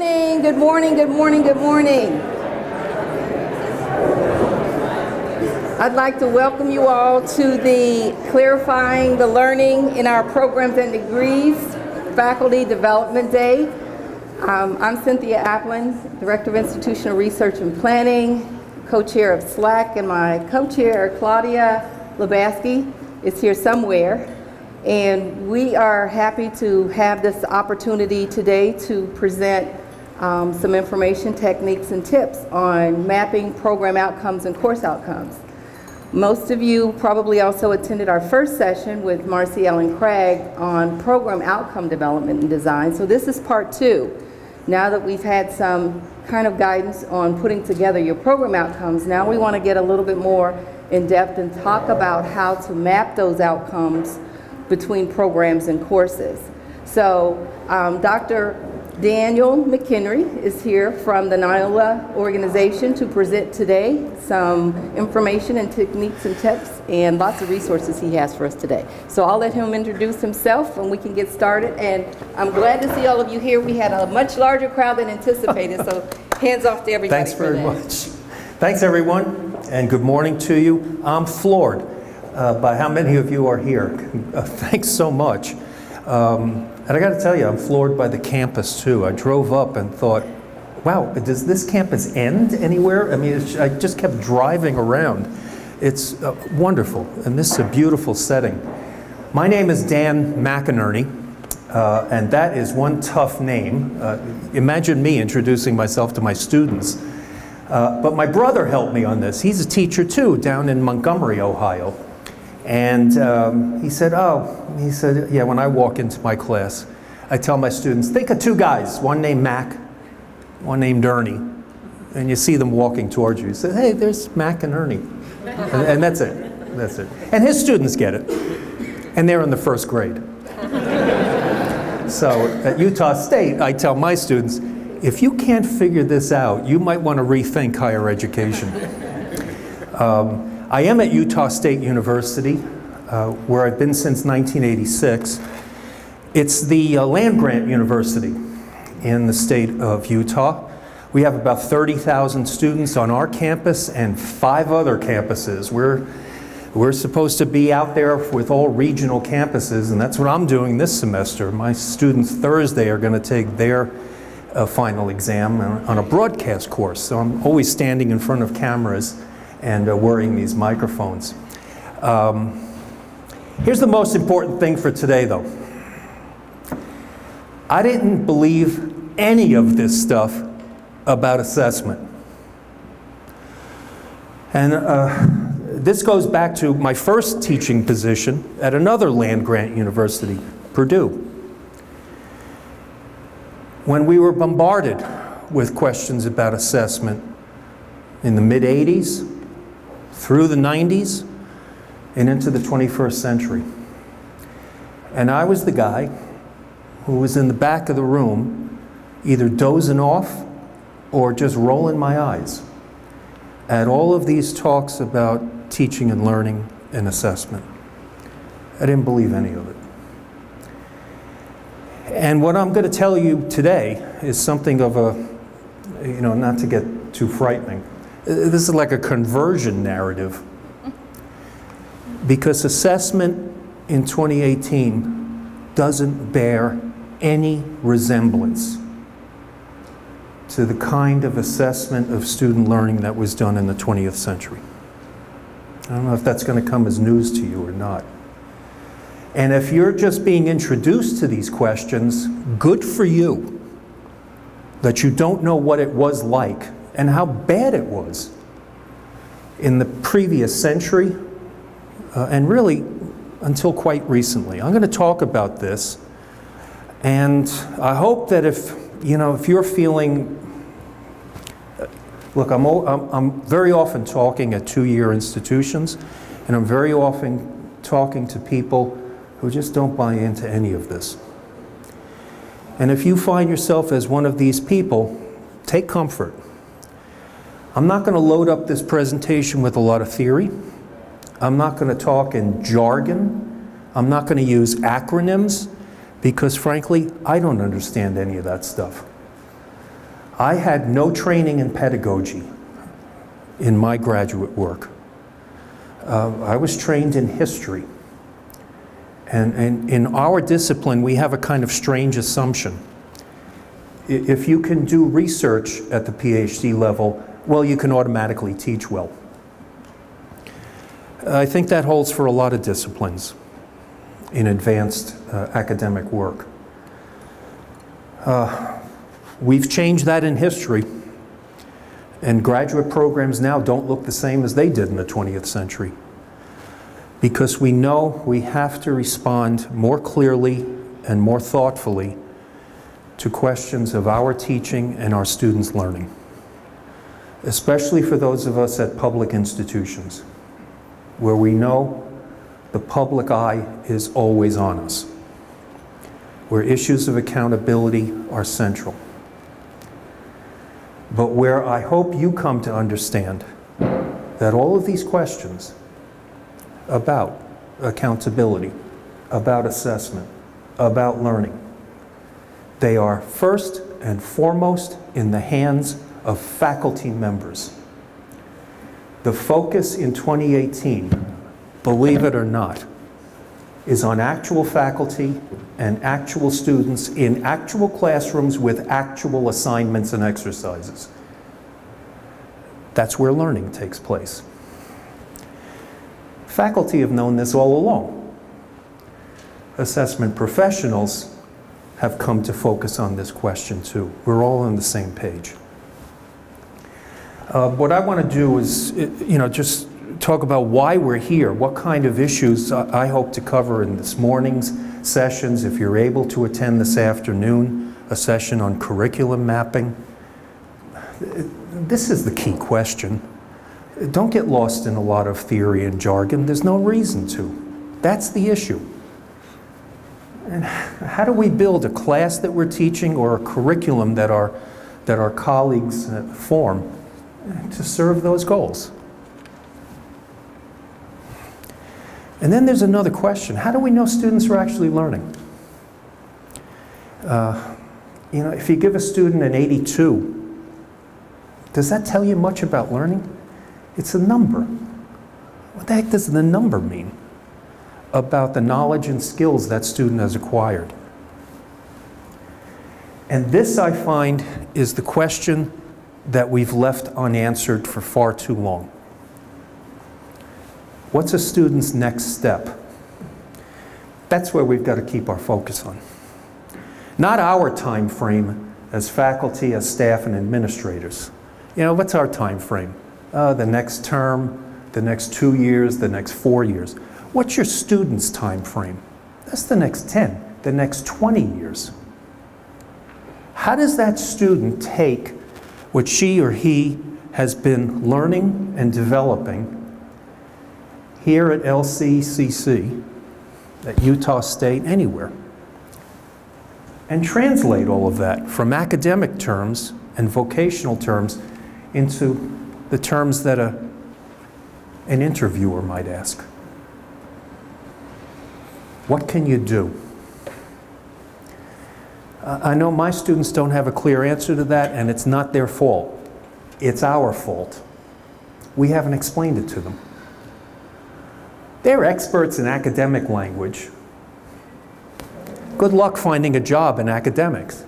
morning, good morning, good morning, good morning. I'd like to welcome you all to the Clarifying the Learning in Our Programs and Degrees Faculty Development Day. I'm Cynthia Applin, Director of Institutional Research and Planning, co-chair of SLAC, and my co-chair, Claudia Lebasky, is here somewhere. And we are happy to have this opportunity today to present some information, techniques, and tips on mapping program outcomes and course outcomes. Most of you probably also attended our first session with Marcielle and Craig on program outcome development and design. So this is part 2. Now that we've had some kind of guidance on putting together your program outcomes, now we want to get a little bit more in depth and talk about how to map those outcomes between programs and courses. So Dr. Daniel McHenry is here from the NiloA organization to present today some information and techniques and tips and lots of resources he has for us today. So I'll let him introduce himself and we can get started. And I'm glad to see all of you here. We had a much larger crowd than anticipated, so hands off to everybody. Thanks very much. Thanks everyone, and good morning to you. I'm floored by how many of you are here. Thanks so much. And I got to tell you, I'm floored by the campus too. I drove up and thought, wow, does this campus end anywhere? I mean, I just kept driving around. It's wonderful, and this is a beautiful setting. My name is Dan McInerney, and that is one tough name. Imagine me introducing myself to my students. But my brother helped me on this. He's a teacher too, down in Montgomery, Ohio. And he said, yeah, when I walk into my class, I tell my students, think of 2 guys, one named Mac, one named Ernie. And you see them walking towards you. You say, hey, there's Mac and Ernie. And that's it. That's it. And his students get it. And they're in the 1st grade. So at Utah State, I tell my students, if you can't figure this out, you might want to rethink higher education. I am at Utah State University, where I've been since 1986. It's the land-grant university in the state of Utah. We have about 30,000 students on our campus and 5 other campuses. We're supposed to be out there with all regional campuses, and that's what I'm doing this semester. My students Thursday are going to take their final exam on a broadcast course, so I'm always standing in front of cameras and wearing these microphones. Here's the most important thing for today, though. I didn't believe any of this stuff about assessment. And this goes back to my first teaching position at another land-grant university, Purdue. When we were bombarded with questions about assessment in the mid-'80s, through the 90s, and into the 21st century. And I was the guy who was in the back of the room, either dozing off or just rolling my eyes at all of these talks about teaching and learning and assessment. I didn't believe any of it. And what I'm going to tell you today is something of a, not to get too frightening, this is like a conversion narrative, because assessment in 2018 doesn't bear any resemblance to the kind of assessment of student learning that was done in the 20th century. I don't know if that's going to come as news to you or not. And if you're just being introduced to these questions, good for you that you don't know what it was like and how bad it was in the previous century, and really until quite recently. I'm going to talk about this, and I hope that if you're feeling, look, I'm very often talking at 2-year institutions, and I'm very often talking to people who just don't buy into any of this. And if you find yourself as one of these people, take comfort. I'm not going to load up this presentation with a lot of theory. I'm not going to talk in jargon. I'm not going to use acronyms, because frankly, I don't understand any of that stuff. I had no training in pedagogy in my graduate work. I was trained in history. And in our discipline, we have a kind of strange assumption. If you can do research at the PhD level, well, you can automatically teach well. I think that holds for a lot of disciplines in advanced academic work. We've changed that in history, and graduate programs now don't look the same as they did in the 20th century, because we know we have to respond more clearly and more thoughtfully to questions of our teaching and our students' learning, especially for those of us at public institutions, where we know the public eye is always on us, where issues of accountability are central. But where I hope you come to understand that all of these questions about accountability, about assessment, about learning, they are first and foremost in the hands of faculty members. The focus in 2018, believe it or not, is on actual faculty and actual students in actual classrooms with actual assignments and exercises. That's where learning takes place. Faculty have known this all along. Assessment professionals have come to focus on this question too. We're all on the same page. What I want to do is, just talk about why we're here, what kind of issues I hope to cover in this morning's sessions. If you're able to attend this afternoon, a session on curriculum mapping. This is the key question. Don't get lost in a lot of theory and jargon. There's no reason to. That's the issue. And how do we build a class that we're teaching or a curriculum that our colleagues form to serve those goals? And then there's another question. How do we know students are actually learning? If you give a student an 82, does that tell you much about learning? It's a number. What the heck does the number mean about the knowledge and skills that student has acquired? And this, I find, is the question that we've left unanswered for far too long. What's a student's next step? That's where we've got to keep our focus on. Not our time frame as faculty, as staff, and administrators. What's our time frame? The next term, the next 2 years, the next 4 years. What's your student's time frame? That's the next 10, the next 20 years. How does that student take what she or he has been learning and developing here at LCCC, at Utah State, anywhere, and translate all of that from academic terms and vocational terms into the terms that an interviewer might ask? What can you do? I know my students don't have a clear answer to that, and it's not their fault. It's our fault. We haven't explained it to them. They're experts in academic language. Good luck finding a job in academics.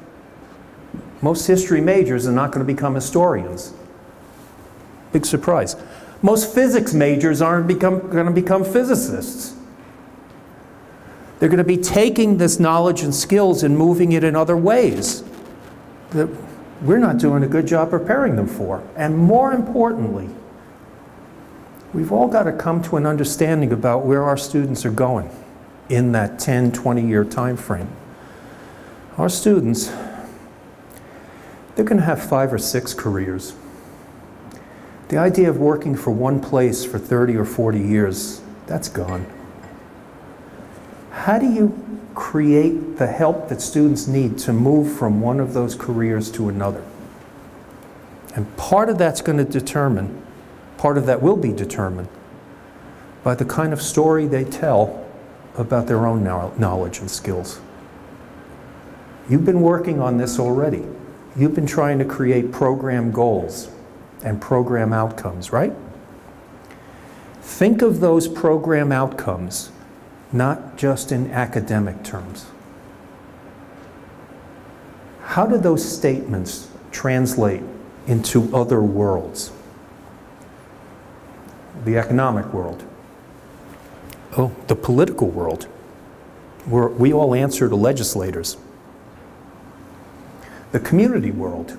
Most history majors are not going to become historians. Big surprise. Most physics majors aren't going to become physicists. They're going to be taking this knowledge and skills and moving it in other ways that we're not doing a good job preparing them for. And more importantly, we've all got to come to an understanding about where our students are going in that 10, 20-year time frame. Our students, they're going to have 5 or 6 careers. The idea of working for one place for 30 or 40 years, that's gone. How do you create the help that students need to move from one of those careers to another? And part of that's going to determine, part of that will be determined by the kind of story they tell about their own knowledge and skills. You've been working on this already. you've been trying to create program goals and program outcomes, right? Think of those program outcomes not just in academic terms. How do those statements translate into other worlds? The economic world. Oh, the political world, where we all answer to legislators. The community world,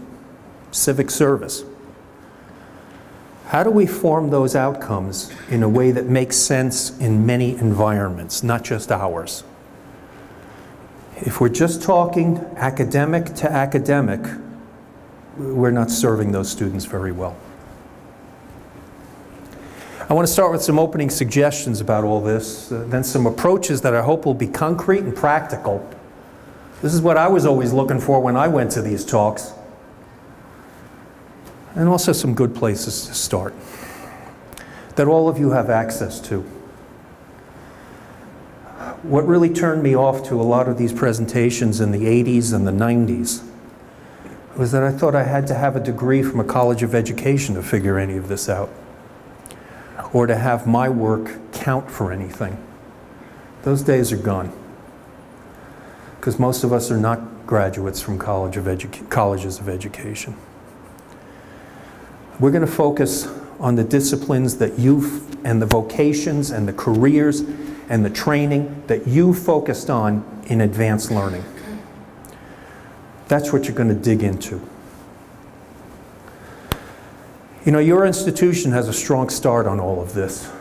civic service. How do we form those outcomes in a way that makes sense in many environments, not just ours? If we're just talking academic to academic, we're not serving those students very well. I want to start with some opening suggestions about all this, then some approaches that I hope will be concrete and practical. This is what I was always looking for when I went to these talks. And also some good places to start that all of you have access to. What really turned me off to a lot of these presentations in the 80s and the 90s was that I thought I had to have a degree from a college of education to figure any of this out, or to have my work count for anything. Those days are gone, because most of us are not graduates from colleges of education. We're going to focus on the disciplines that and the vocations and the careers and the training that you focused on in advanced learning. That's what you're going to dig into. You know, your institution has a strong start on all of this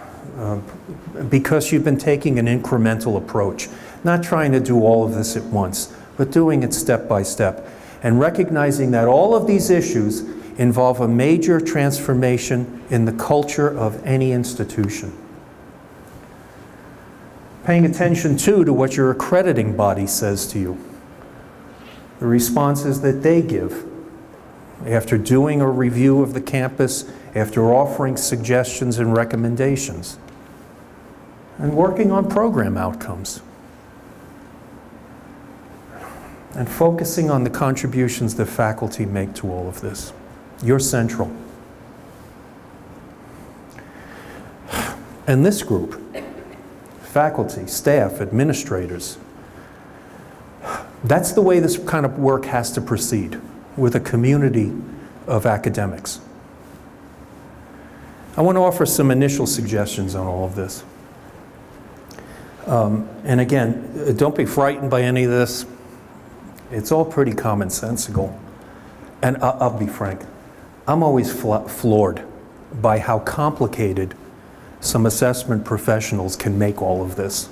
because you've been taking an incremental approach, not trying to do all of this at once, but doing it step by step, and recognizing that all of these issues involve a major transformation in the culture of any institution. Paying attention, too, to what your accrediting body says to you, the responses that they give after doing a review of the campus, after offering suggestions and recommendations, and working on program outcomes, and focusing on the contributions that faculty make to all of this. You're central. And this group, faculty, staff, administrators, that's the way this kind of work has to proceed, with a community of academics. I want to offer some initial suggestions on all of this. And again, don't be frightened by any of this. It's all pretty commonsensical. And I'll be frank, I'm always floored by how complicated some assessment professionals can make all of this.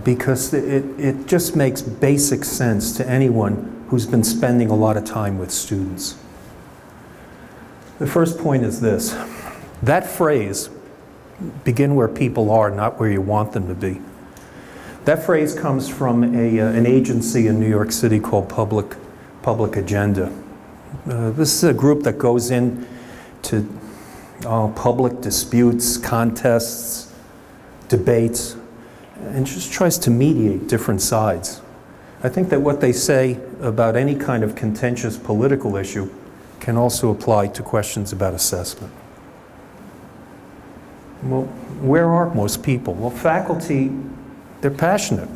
Because it just makes basic sense to anyone who's been spending a lot of time with students. The first point is this. That phrase, begin where people are, not where you want them to be. That phrase comes from an agency in New York City called Public Agenda. This is a group that goes in to public disputes, contests, debates, and just tries to mediate different sides. I think that what they say about any kind of contentious political issue can also apply to questions about assessment. Well, where are most people? Well, faculty, they're passionate.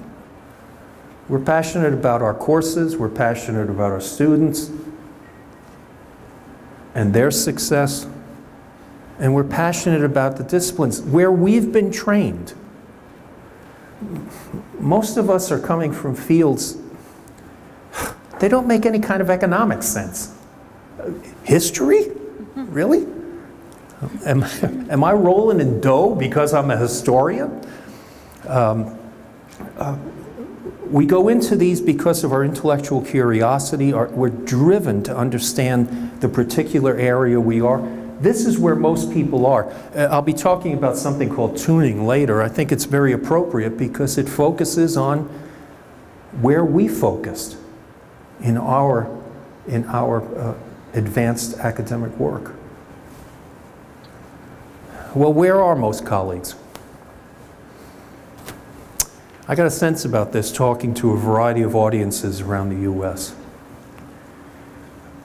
We're passionate about our courses, we're passionate about our students and their success, and we're passionate about the disciplines where we've been trained. Most of us are coming from fields, they don't make any kind of economic sense. History? Really? Am I rolling in dough because I'm a historian? We go into these because of our intellectual curiosity. We're driven to understand the particular area we are. This is where most people are. I'll be talking about something called tuning later. I think it's very appropriate because it focuses on where we focused in our advanced academic work. Well, where are most colleagues? I got a sense about this talking to a variety of audiences around the U.S.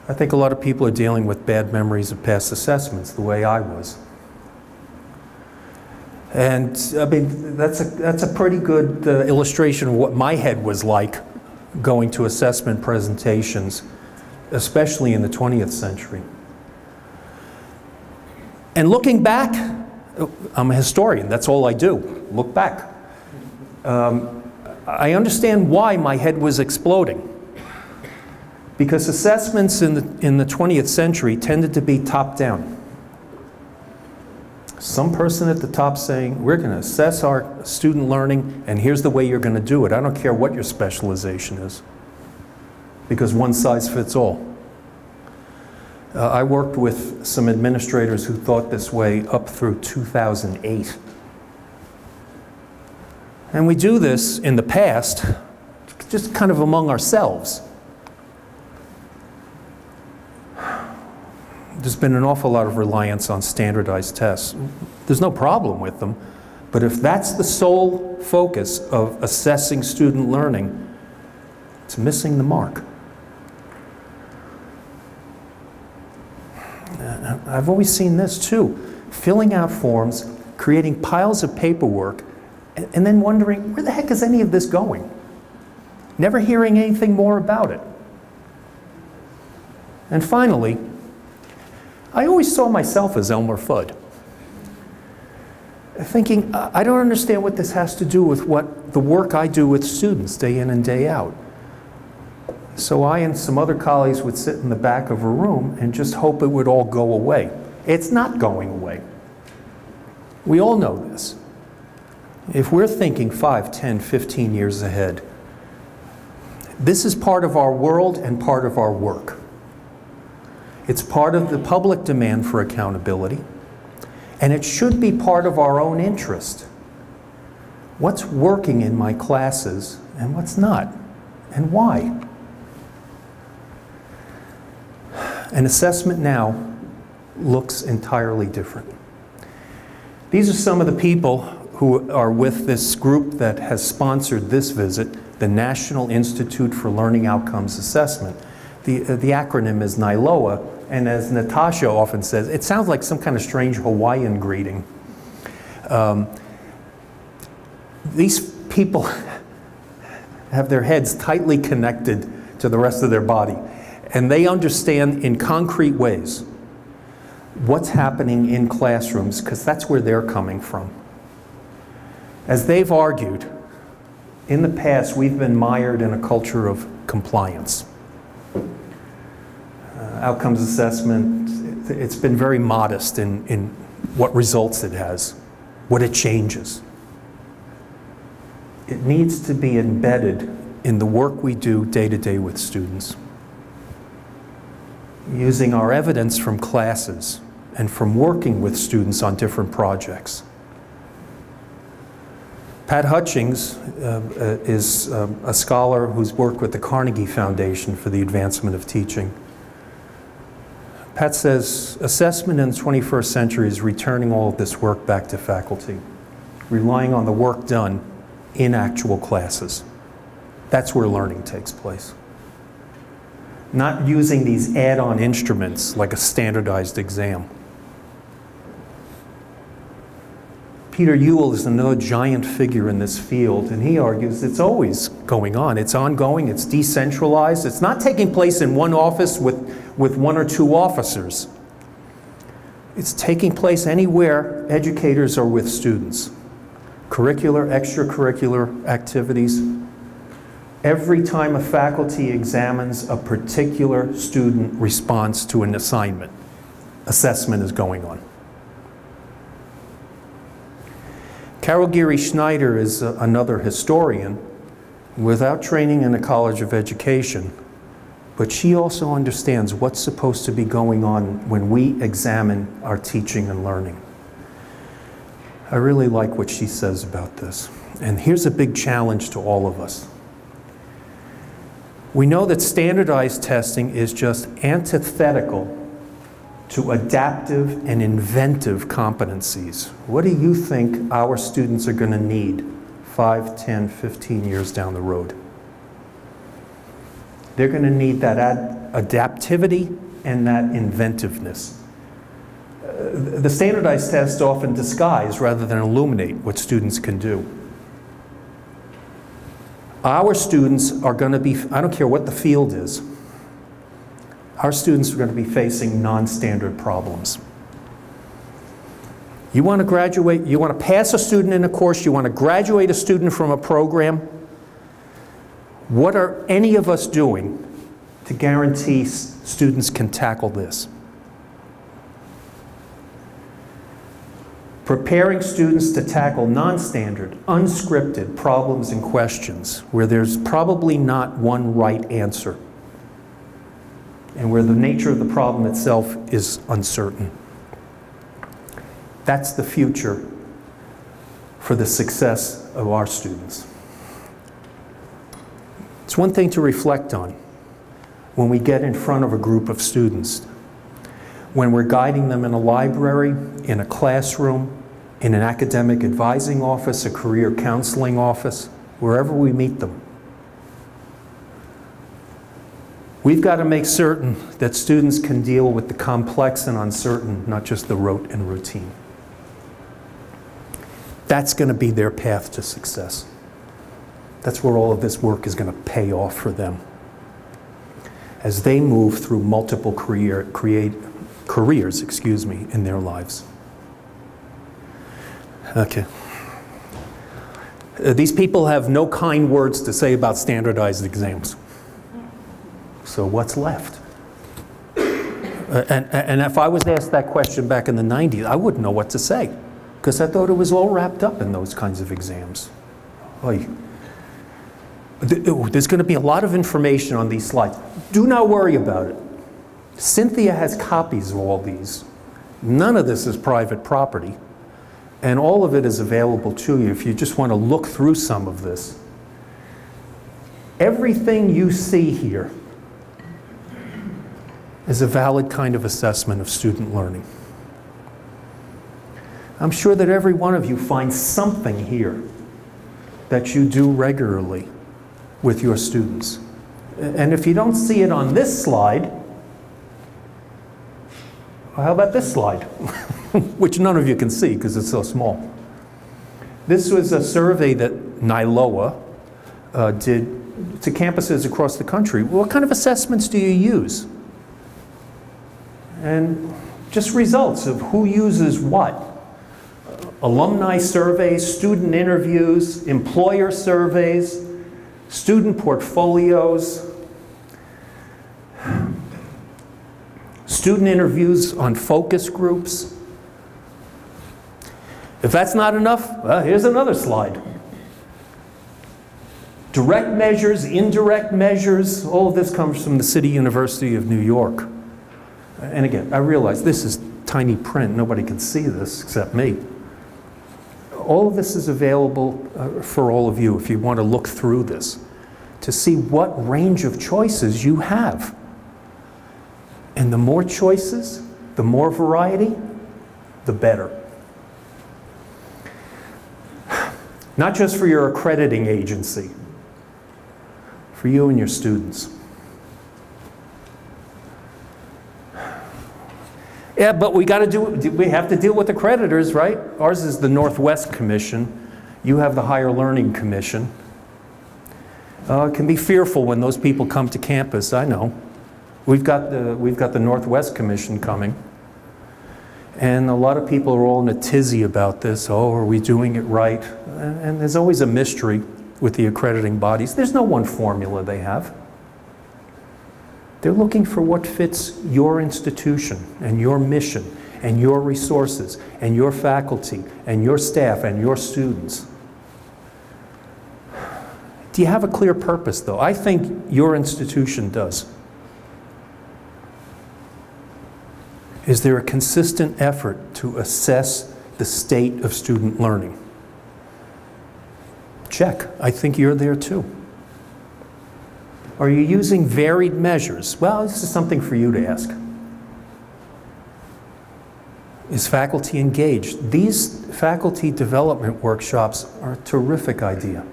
I think a lot of people are dealing with bad memories of past assessments, the way I was. And I mean, that's a pretty good illustration of what my head was like going to assessment presentations, especially in the 20th century. And looking back, I'm a historian, that's all I do, look back. I understand why my head was exploding. Because assessments in the 20th century tended to be top-down. Some person at the top saying, we're going to assess our student learning, and here's the way you're going to do it. I don't care what your specialization is, because one size fits all. I worked with some administrators who thought this way up through 2008. And we do this in the past, just kind of among ourselves. There's been an awful lot of reliance on standardized tests. There's no problem with them, but if that's the sole focus of assessing student learning, it's missing the mark. I've always seen this too. Filling out forms, creating piles of paperwork, and then wondering, where the heck is any of this going? Never hearing anything more about it. And finally, I always saw myself as Elmer Fudd, thinking, I don't understand what this has to do with what the work I do with students day in and day out. So I and some other colleagues would sit in the back of a room and just hope it would all go away. It's not going away. We all know this. If we're thinking 5, 10, 15 years ahead, this is part of our world and part of our work. It's part of the public demand for accountability, and it should be part of our own interest. What's working in my classes and what's not, and why? An assessment now looks entirely different. These are some of the people who are with this group that has sponsored this visit, the National Institute for Learning Outcomes Assessment. The acronym is NiloA, and as Natasha often says, it sounds like some kind of strange Hawaiian greeting. These people have their heads tightly connected to the rest of their body, and they understand in concrete ways what's happening in classrooms, because that's where they're coming from. As they've argued, in the past we've been mired in a culture of compliance. Outcomes assessment, it's been very modest in what results it has, what it changes. It needs to be embedded in the work we do day to day with students, using our evidence from classes and from working with students on different projects. Pat Hutchens is a scholar who's worked with the Carnegie Foundation for the Advancement of Teaching. Pat says assessment in the 21st century is returning all of this work back to faculty, relying on the work done in actual classes. That's where learning takes place. Not using these add-on instruments like a standardized exam. Peter Ewell is another giant figure in this field, and he argues it's always going on. It's ongoing, it's decentralized, it's not taking place in one office with 1 or 2 officers. It's taking place anywhere educators are with students. Curricular, extracurricular activities. Every time a faculty examines a particular student response to an assignment, assessment is going on. Carol Geary Schneider is another historian without training in a college of education, but she also understands what's supposed to be going on when we examine our teaching and learning. I really like what she says about this. And here's a big challenge to all of us. We know that standardized testing is just antithetical to adaptive and inventive competencies. What do you think our students are going to need 5, 10, 15 years down the road? They're going to need that adaptivity and that inventiveness. The standardized tests often disguise rather than illuminate what students can do. Our students are going to be, I don't care what the field is, our students are going to be facing non-standard problems. You want to graduate, you want to pass a student in a course, you want to graduate a student from a program. What are any of us doing to guarantee students can tackle this? Preparing students to tackle non-standard, unscripted problems and questions where there's probably not one right answer and where the nature of the problem itself is uncertain. That's the future for the success of our students. It's one thing to reflect on when we get in front of a group of students, when we're guiding them in a library, in a classroom, in an academic advising office, a career counseling office, wherever we meet them. We've got to make certain that students can deal with the complex and uncertain, not just the rote and routine. That's going to be their path to success. That's where all of this work is going to pay off for them as they move through multiple careers, in their lives. Okay. These people have no kind words to say about standardized exams. So what's left? And if I was asked that question back in the 90s, I wouldn't know what to say, because I thought it was all wrapped up in those kinds of exams. There's going to be a lot of information on these slides. Do not worry about it. Cynthia has copies of all these. None of this is private property. And all of it is available to you if you just want to look through some of this. Everything you see here is a valid kind of assessment of student learning. I'm sure that every one of you finds something here that you do regularly with your students. And if you don't see it on this slide, well, how about this slide? Which none of you can see because it's so small. This was a survey that NiloA did to campuses across the country. What kind of assessments do you use? And just results of who uses what. Alumni surveys, student interviews, employer surveys, student portfolios, student interviews on focus groups. If that's not enough, well, here's another slide. Direct measures, indirect measures, all of this comes from the City University of New York. And again, I realize this is tiny print. Nobody can see this except me. All of this is available for all of you if you want to look through this to see what range of choices you have. And the more choices, the more variety, the better. Not just for your accrediting agency, for you and your students. Yeah, but we have to deal with accreditors, right? Ours is the Northwest Commission. You have the Higher Learning Commission. It can be fearful when those people come to campus, I know. We've got the Northwest Commission coming. And a lot of people are all in a tizzy about this. Oh, are we doing it right? And there's always a mystery with the accrediting bodies. There's no one formula they have. They're looking for what fits your institution and your mission and your resources and your faculty and your staff and your students. Do you have a clear purpose, though? I think your institution does. Is there a consistent effort to assess the state of student learning? Check. I think you're there too. Are you using varied measures? Well, this is something for you to ask. Is faculty engaged? These faculty development workshops are a terrific idea.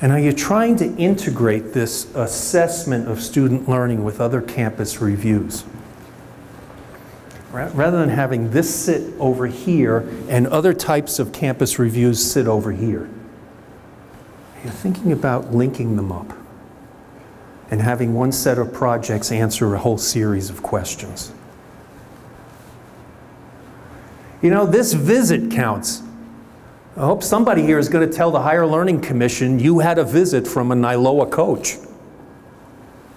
And are you trying to integrate this assessment of student learning with other campus reviews? Rather than having this sit over here and other types of campus reviews sit over here. You're thinking about linking them up and having one set of projects answer a whole series of questions. You know, this visit counts. I hope somebody here is going to tell the Higher Learning Commission you had a visit from a NiloA coach.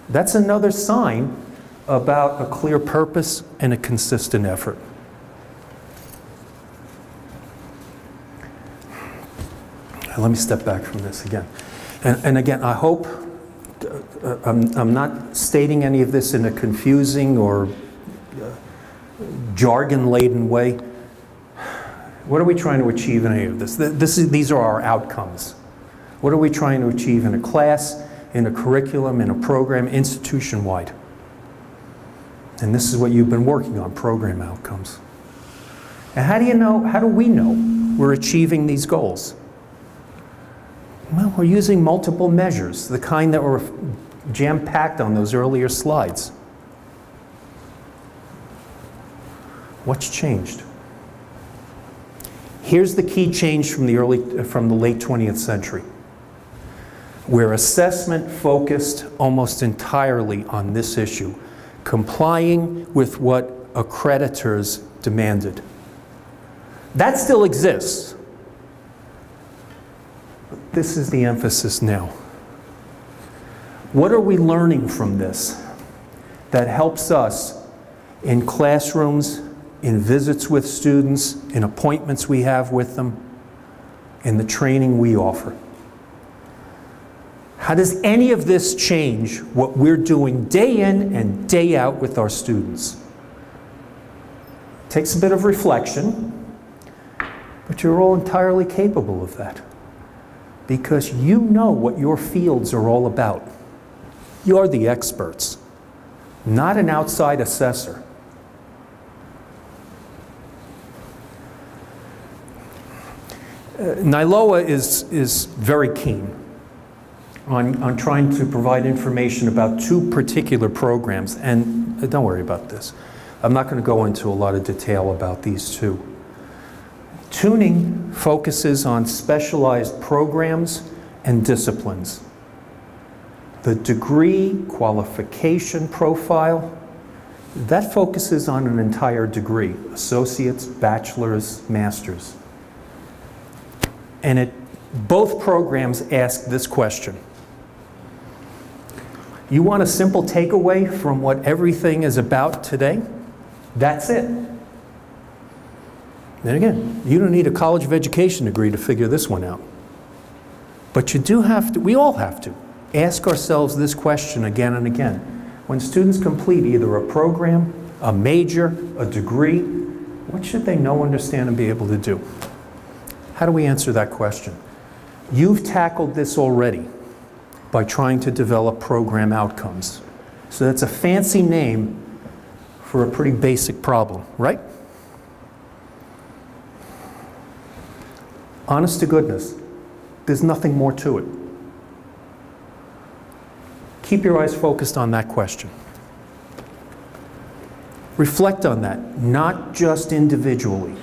That's another sign about a clear purpose and a consistent effort. Let me step back from this again. And again, I hope, I'm not stating any of this in a confusing or jargon-laden way. What are we trying to achieve in any of this? These are our outcomes. What are we trying to achieve in a class, in a curriculum, in a program, institution-wide? And this is what you've been working on, program outcomes. And how do we know we're achieving these goals? Well, we're using multiple measures, the kind that were jam-packed on those earlier slides. What's changed? Here's the key change from the late 20th century, where assessment focused almost entirely on this issue, complying with what accreditors demanded. That still exists. But this is the emphasis now. What are we learning from this that helps us in classrooms, in visits with students, in appointments we have with them, in the training we offer? How does any of this change what we're doing day in and day out with our students? It takes a bit of reflection, but you're all entirely capable of that because you know what your fields are all about. You're the experts, not an outside assessor. NiloA is very keen on trying to provide information about two particular programs, and don't worry about this. I'm not going to go into a lot of detail about these two. Tuning focuses on specialized programs and disciplines. The degree qualification profile, that focuses on an entire degree, associates, bachelor's, master's. And both programs ask this question. You want a simple takeaway from what everything is about today? That's it. Then again, you don't need a College of Education degree to figure this one out. But you do have to, we all have to, ask ourselves this question again and again. When students complete either a program, a major, a degree, what should they know, understand, and be able to do? How do we answer that question? You've tackled this already by trying to develop program outcomes. So that's a fancy name for a pretty basic problem, right? Honest to goodness, there's nothing more to it. Keep your eyes focused on that question. Reflect on that, not just individually.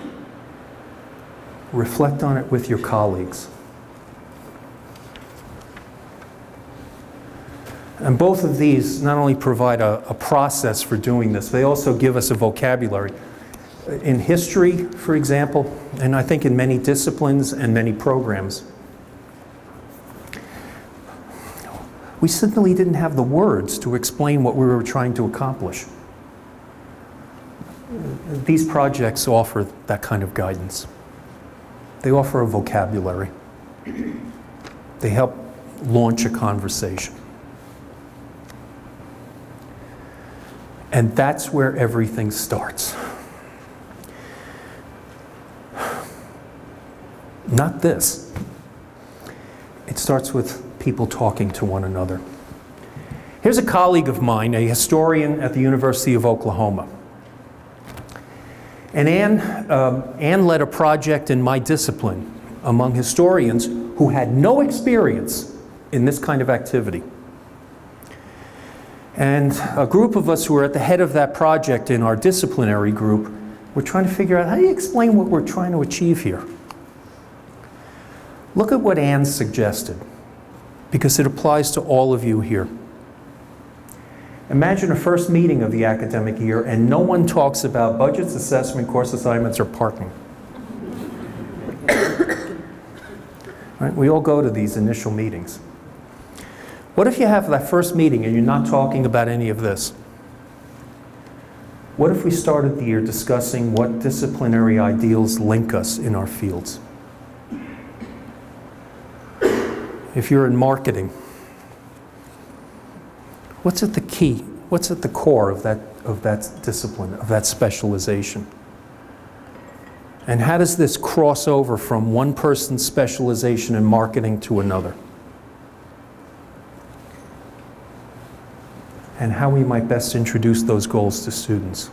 Reflect on it with your colleagues. And both of these not only provide a process for doing this, they also give us a vocabulary. In history, for example, and I think in many disciplines and many programs, we simply didn't have the words to explain what we were trying to accomplish. These projects offer that kind of guidance. They offer a vocabulary. They help launch a conversation. And that's where everything starts. Not this. It starts with people talking to one another. Here's a colleague of mine, a historian at the University of Oklahoma. And Ann led a project in my discipline among historians who had no experience in this kind of activity. And a group of us who are at the head of that project in our disciplinary group, we're trying to figure out, how do you explain what we're trying to achieve here? Look at what Anne suggested, because it applies to all of you here. Imagine a first meeting of the academic year and no one talks about budgets, assessment, course assignments, or parking. Right? We all go to these initial meetings. What if you have that first meeting and you're not talking about any of this? What if we started the year discussing what disciplinary ideals link us in our fields? If you're in marketing, what's at the key? What's at the core of that discipline, of that specialization? And how does this cross over from one person's specialization in marketing to another? And how we might best introduce those goals to students.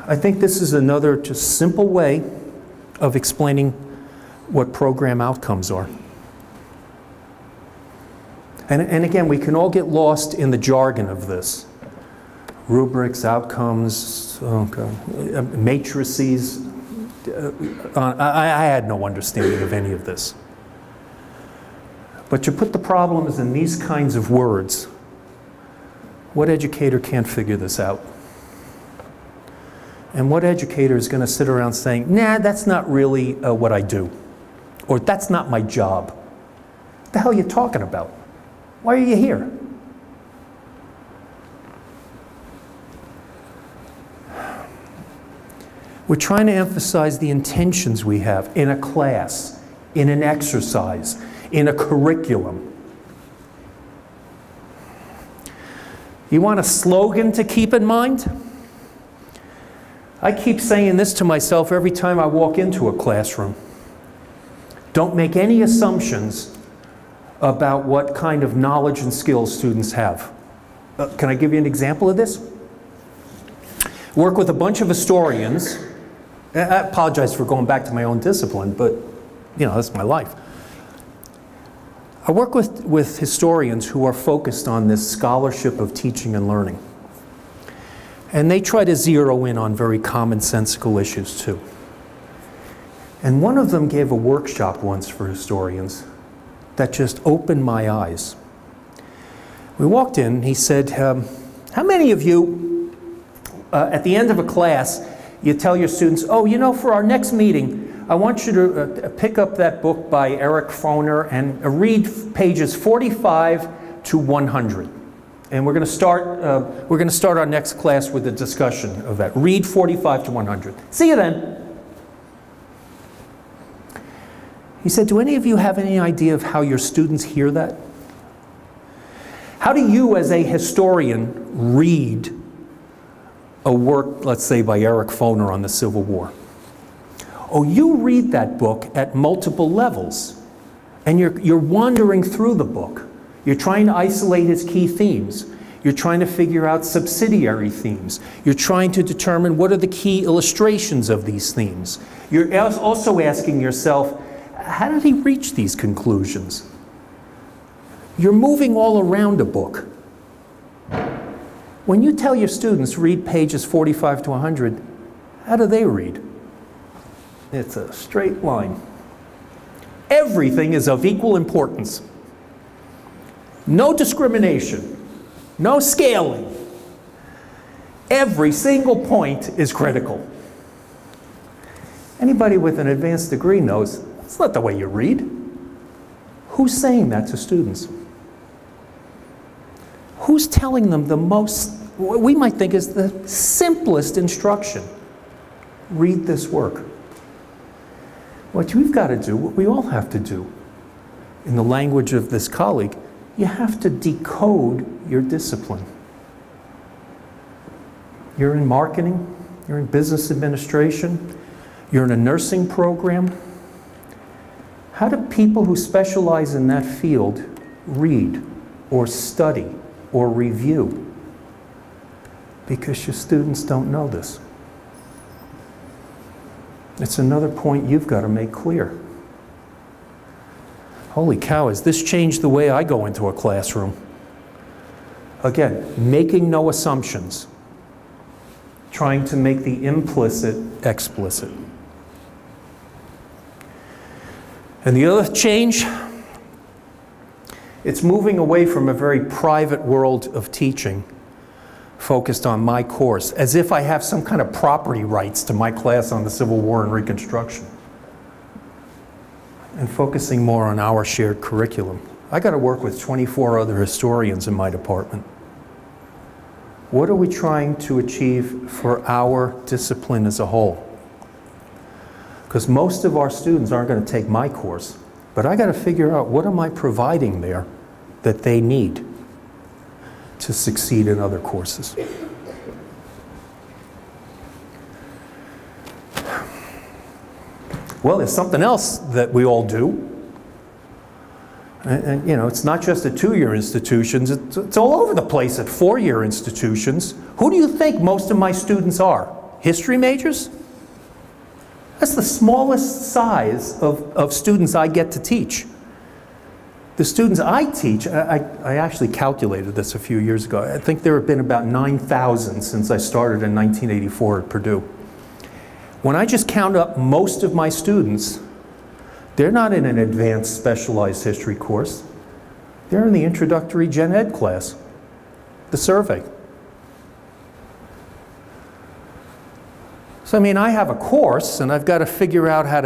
I think this is another just simple way of explaining what program outcomes are. And again, we can all get lost in the jargon of this. Rubrics, outcomes, matrices. I had no understanding of any of this. But you put the problems in these kinds of words, what educator can't figure this out? And what educator is going to sit around saying, nah, that's not really what I do. Or that's not my job. What the hell are you talking about? Why are you here? We're trying to emphasize the intentions we have in a class, in an exercise, in a curriculum. You want a slogan to keep in mind? I keep saying this to myself every time I walk into a classroom. Don't make any assumptions about what kind of knowledge and skills students have. Can I give you an example of this? Work with a bunch of historians. I apologize for going back to my own discipline, but you know, that's my life. I work with historians who are focused on this scholarship of teaching and learning. And they try to zero in on very commonsensical issues too. And one of them gave a workshop once for historians that just opened my eyes. We walked in, he said, how many of you, at the end of a class, you tell your students, oh, you know, for our next meeting, I want you to pick up that book by Eric Foner and read pages 45 to 100. And we're going to start our next class with a discussion of that. Read 45 to 100. See you then. He said, do any of you have any idea of how your students hear that? How do you, as a historian, read a work, let's say, by Eric Foner on the Civil War? Oh, you read that book at multiple levels, and you're wandering through the book. You're trying to isolate his key themes. You're trying to figure out subsidiary themes. You're trying to determine what are the key illustrations of these themes. You're also asking yourself, how did he reach these conclusions? You're moving all around a book. When you tell your students read pages 45 to 100, how do they read? It's a straight line. Everything is of equal importance. No discrimination, no scaling. Every single point is critical. Anybody with an advanced degree knows that's not the way you read. Who's saying that to students? Who's telling them the most, what we might think is the simplest instruction? Read this work. What you've got to do, what we all have to do, in the language of this colleague, you have to decode your discipline. You're in marketing, you're in business administration, you're in a nursing program. How do people who specialize in that field read or study or review? Because your students don't know this. It's another point you've got to make clear. holy cow, has this changed the way I go into a classroom? Again, making no assumptions, trying to make the implicit explicit. And the other change, it's moving away from a very private world of teaching focused on my course, as if I have some kind of property rights to my class on the Civil War and Reconstruction, and focusing more on our shared curriculum. I got to work with 24 other historians in my department. What are we trying to achieve for our discipline as a whole? Because most of our students aren't going to take my course, but I got to figure out, what am I providing there that they need to succeed in other courses? Well, there's something else that we all do. And you know, it's not just at 2-year institutions, it's all over the place at 4-year institutions. Who do you think most of my students are? History majors? That's the smallest size of students I get to teach. The students I teach, I actually calculated this a few years ago. I think there have been about 9,000 since I started in 1984 at Purdue. When I just count up most of my students, they're not in an advanced specialized history course. They're in the introductory Gen Ed class, the survey. So I mean, I have a course and I've got to figure out how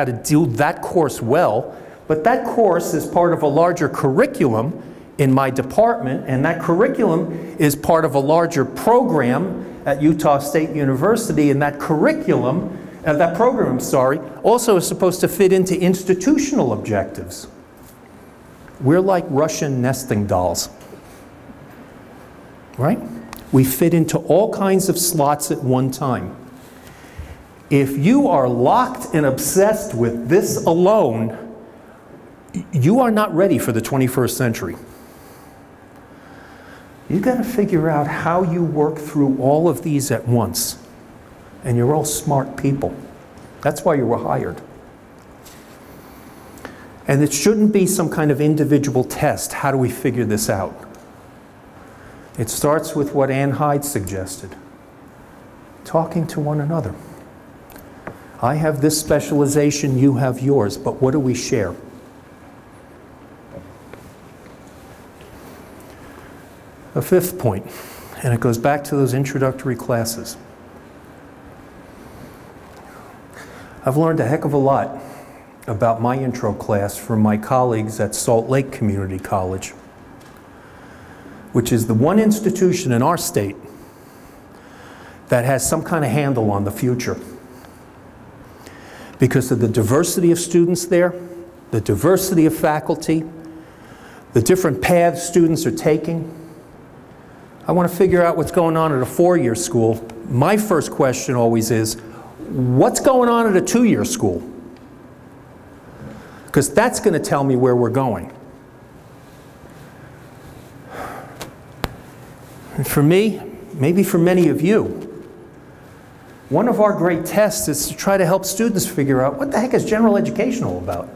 to do that course well, but that course is part of a larger curriculum in my department, and that curriculum is part of a larger program at Utah State University, and that curriculum, that program, also is supposed to fit into institutional objectives. We're like Russian nesting dolls, right? We fit into all kinds of slots at one time. If you are locked and obsessed with this alone, you are not ready for the 21st century. You've got to figure out how you work through all of these at once. And you're all smart people. That's why you were hired. And it shouldn't be some kind of individual test. How do we figure this out? It starts with what Ann Hyde suggested. Talking to one another. I have this specialization, you have yours, but what do we share? A fifth point, and it goes back to those introductory classes. I've learned a heck of a lot about my intro class from my colleagues at Salt Lake Community College, which is the one institution in our state that has some kind of handle on the future. Because of the diversity of students there, the diversity of faculty, the different paths students are taking. I want to figure out what's going on at a 4-year school. My first question always is, what's going on at a 2-year school? Because that's going to tell me where we're going. And for me, maybe for many of you, one of our great tests is to try to help students figure out, what the heck is general education all about?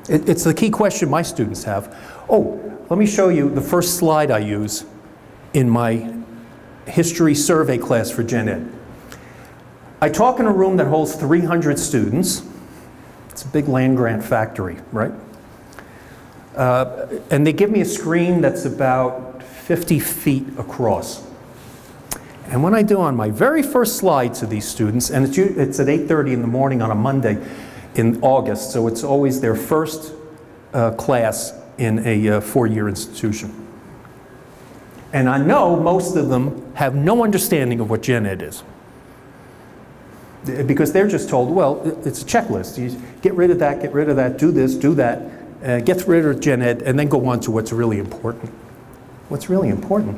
It's the key question my students have. Oh, let me show you the first slide I use in my history survey class for Gen Ed. I talk in a room that holds 300 students. It's a big land-grant factory, right? And they give me a screen that's about 50 feet across. And what I do on my very first slide to these students, and it's at 8:30 in the morning on a Monday in August, so it's always their first class in a 4-year institution. And I know most of them have no understanding of what Gen Ed is. Because they're just told, well, it's a checklist. You get rid of that, do this, do that, get rid of Gen Ed, and then go on to what's really important. What's really important?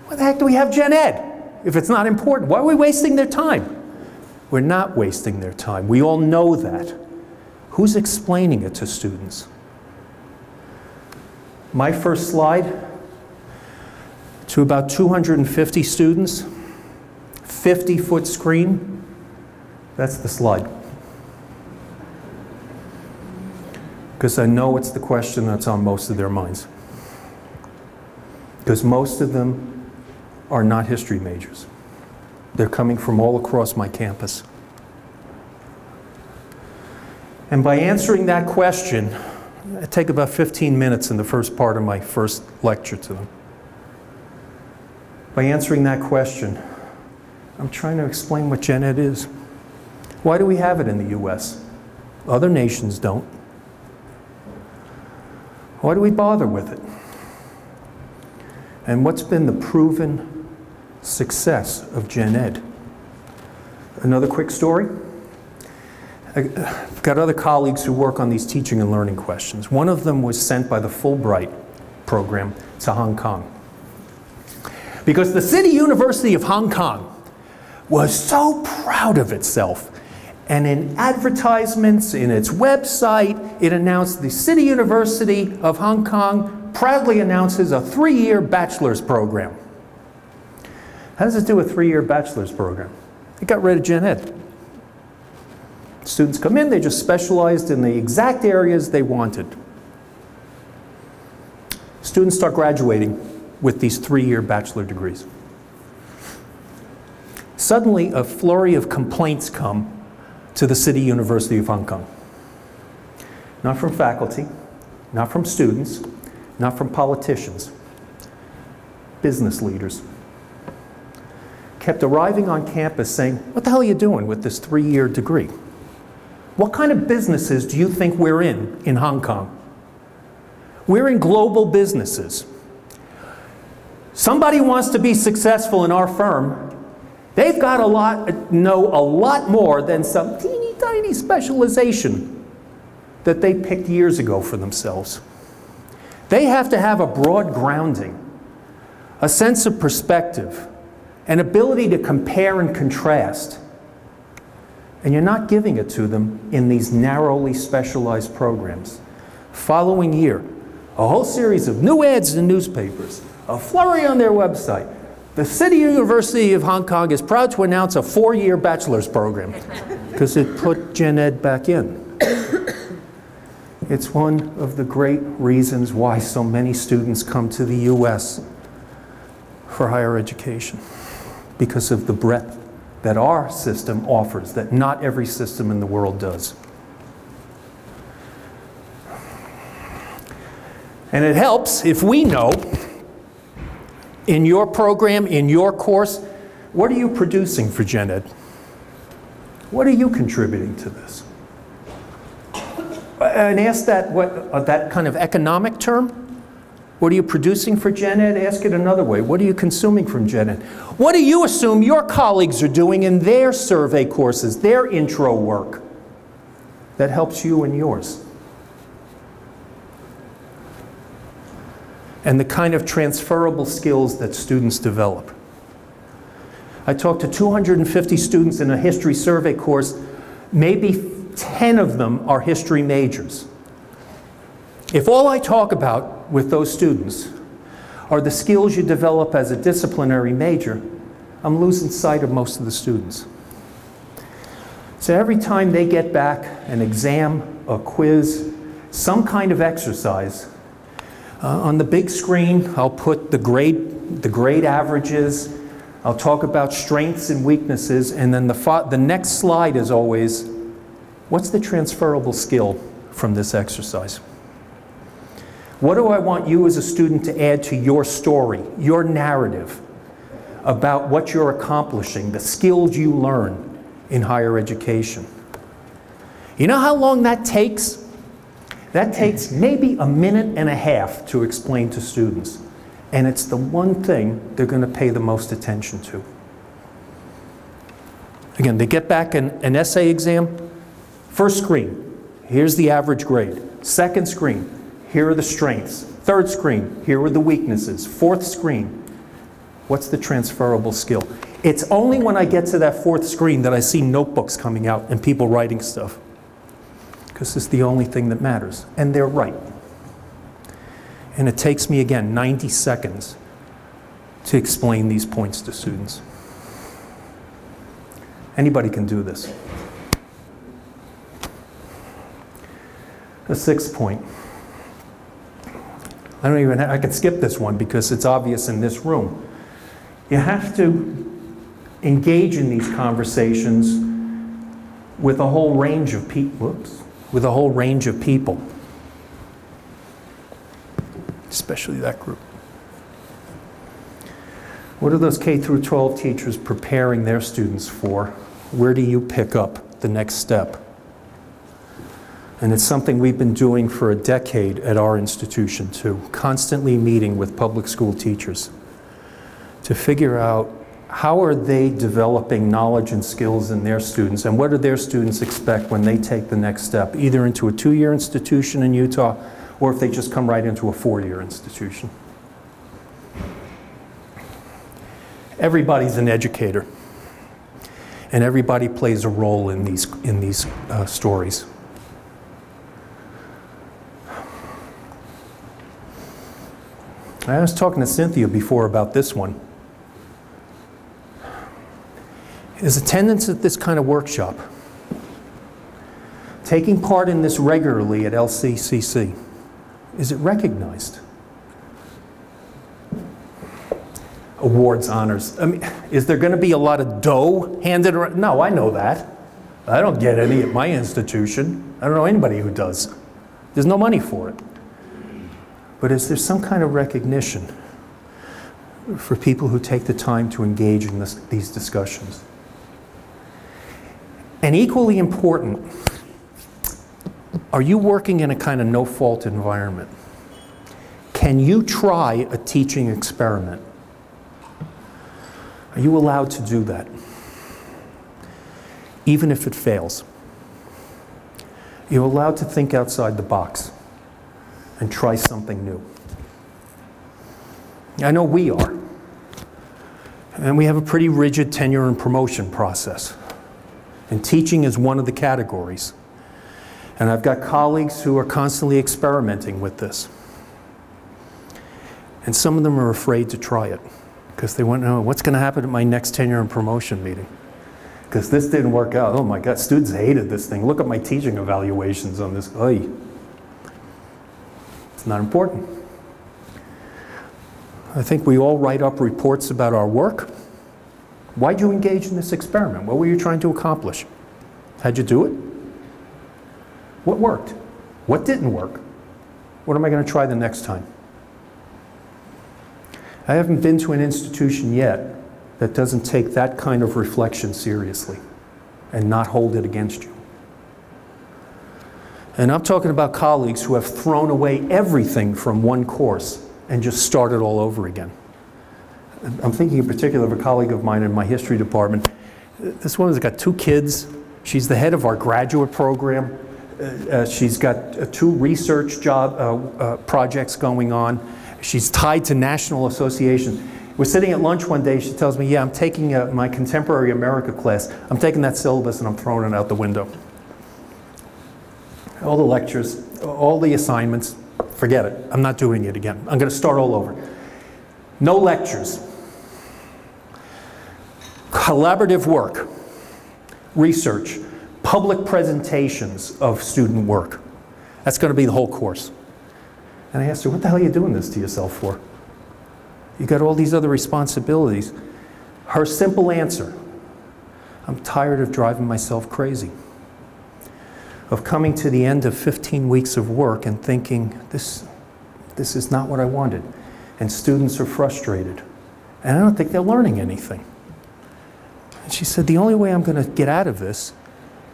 What the heck do we have Gen Ed if it's not important? Why are we wasting their time? We're not wasting their time. We all know that. Who's explaining it to students? My first slide, to about 250 students, 50-foot screen. That's the slide. Because I know it's the question that's on most of their minds. Because most of them are not history majors. They're coming from all across my campus. And by answering that question, I take about 15 minutes in the first part of my first lecture to them. By answering that question, I'm trying to explain what Gen Ed is. Why do we have it in the US? Other nations don't. Why do we bother with it? And what's been the proven success of Gen Ed? Another quick story. I've got other colleagues who work on these teaching and learning questions. One of them was sent by the Fulbright program to Hong Kong. Because the City University of Hong Kong was so proud of itself. And in advertisements, in its website, it announced the City University of Hong Kong proudly announces a 3-year bachelor's program. How does it do a 3-year bachelor's program? It got rid of Gen Ed. Students come in, they just specialized in the exact areas they wanted. Students start graduating with these 3-year bachelor degrees. Suddenly, a flurry of complaints come to the City University of Hong Kong. Not from faculty, not from students, not from politicians. Business leaders kept arriving on campus saying, what the hell are you doing with this 3-year degree? What kind of businesses do you think we're in Hong Kong? We're in global businesses. Somebody wants to be successful in our firm, they've got to know a lot more than some teeny tiny specialization that they picked years ago for themselves. They have to have a broad grounding, a sense of perspective, an ability to compare and contrast. And you're not giving it to them in these narrowly specialized programs. Following year, a whole series of new ads in newspapers, a flurry on their website. The City University of Hong Kong is proud to announce a 4-year bachelor's program because it put Gen Ed back in. It's one of the great reasons why so many students come to the US for higher education, because of the breadth that our system offers, that not every system in the world does. And it helps if we know, in your program, in your course, what are you producing for Gen Ed? What are you contributing to this? And ask that, that kind of economic term. What are you producing for Gen Ed? Ask it another way. What are you consuming from Gen Ed? What do you assume your colleagues are doing in their survey courses, their intro work, that helps you and yours? And the kind of transferable skills that students develop. I talked to 250 students in a history survey course. Maybe 10 of them are history majors. If all I talk about with those students are the skills you develop as a disciplinary major, I'm losing sight of most of the students. So every time they get back an exam, a quiz, some kind of exercise, on the big screen, I'll put the grade averages, I'll talk about strengths and weaknesses, and then the next slide is always, what's the transferable skill from this exercise? What do I want you as a student to add to your story, your narrative, about what you're accomplishing, the skills you learn in higher education? You know how long that takes? That takes maybe a minute and a half to explain to students. And it's the one thing they're going to pay the most attention to. Again, they get back an essay exam. First screen, here's the average grade. Second screen, here are the strengths. Third screen, here are the weaknesses. Fourth screen, what's the transferable skill? It's only when I get to that fourth screen that I see notebooks coming out and people writing stuff. Because it's the only thing that matters. And they're right. And it takes me, again, 90 seconds to explain these points to students. Anybody can do this. The sixth point. I can skip this one because it's obvious in this room. You have to engage in these conversations with a whole range of people. With a whole range of people, especially that group. What are those K through 12 teachers preparing their students for? Where do you pick up the next step? And it's something we've been doing for a decade at our institution too, constantly meeting with public school teachers to figure out how are they developing knowledge and skills in their students, and what do their students expect when they take the next step, either into a 2-year institution in Utah, or if they just come right into a 4-year institution. Everybody's an educator, and everybody plays a role in these stories. I was talking to Cynthia before about this one. Is attendance at this kind of workshop, taking part in this regularly at LCCC, is it recognized? Awards, honors. I mean, is there going to be a lot of dough handed around? No, I know that. I don't get any at my institution. I don't know anybody who does. There's no money for it. But is there some kind of recognition for people who take the time to engage in these discussions? And equally important, are you working in a kind of no-fault environment? Can you try a teaching experiment? Are you allowed to do that? Even if it fails. You're allowed to think outside the box and try something new. I know we are. And we have a pretty rigid tenure and promotion process. And teaching is one of the categories. And I've got colleagues who are constantly experimenting with this. And some of them are afraid to try it because they want to know what's going to happen at my next tenure and promotion meeting. Because this didn't work out. Oh my God, students hated this thing. Look at my teaching evaluations on this. Oy. It's not important. I think we all write up reports about our work. Why'd you engage in this experiment? What were you trying to accomplish? How'd you do it? What worked? What didn't work? What am I going to try the next time? I haven't been to an institution yet that doesn't take that kind of reflection seriously and not hold it against you. And I'm talking about colleagues who have thrown away everything from one course and just started all over again. I'm thinking in particular of a colleague of mine in my history department. This woman's got 2 kids. She's the head of our graduate program. She's got 2 research projects going on. She's tied to national associations. We're sitting at lunch one day. She tells me, yeah, I'm taking my Contemporary America class. I'm taking that syllabus and I'm throwing it out the window. All the lectures, all the assignments, forget it. I'm not doing it again. I'm going to start all over. No lectures. Collaborative work, research, public presentations of student work. That's going to be the whole course. And I asked her, what the hell are you doing this to yourself for? You got all these other responsibilities. Her simple answer, I'm tired of driving myself crazy. Of coming to the end of 15 weeks of work and thinking, this is not what I wanted. And students are frustrated. And I don't think they're learning anything. And she said, the only way I'm going to get out of this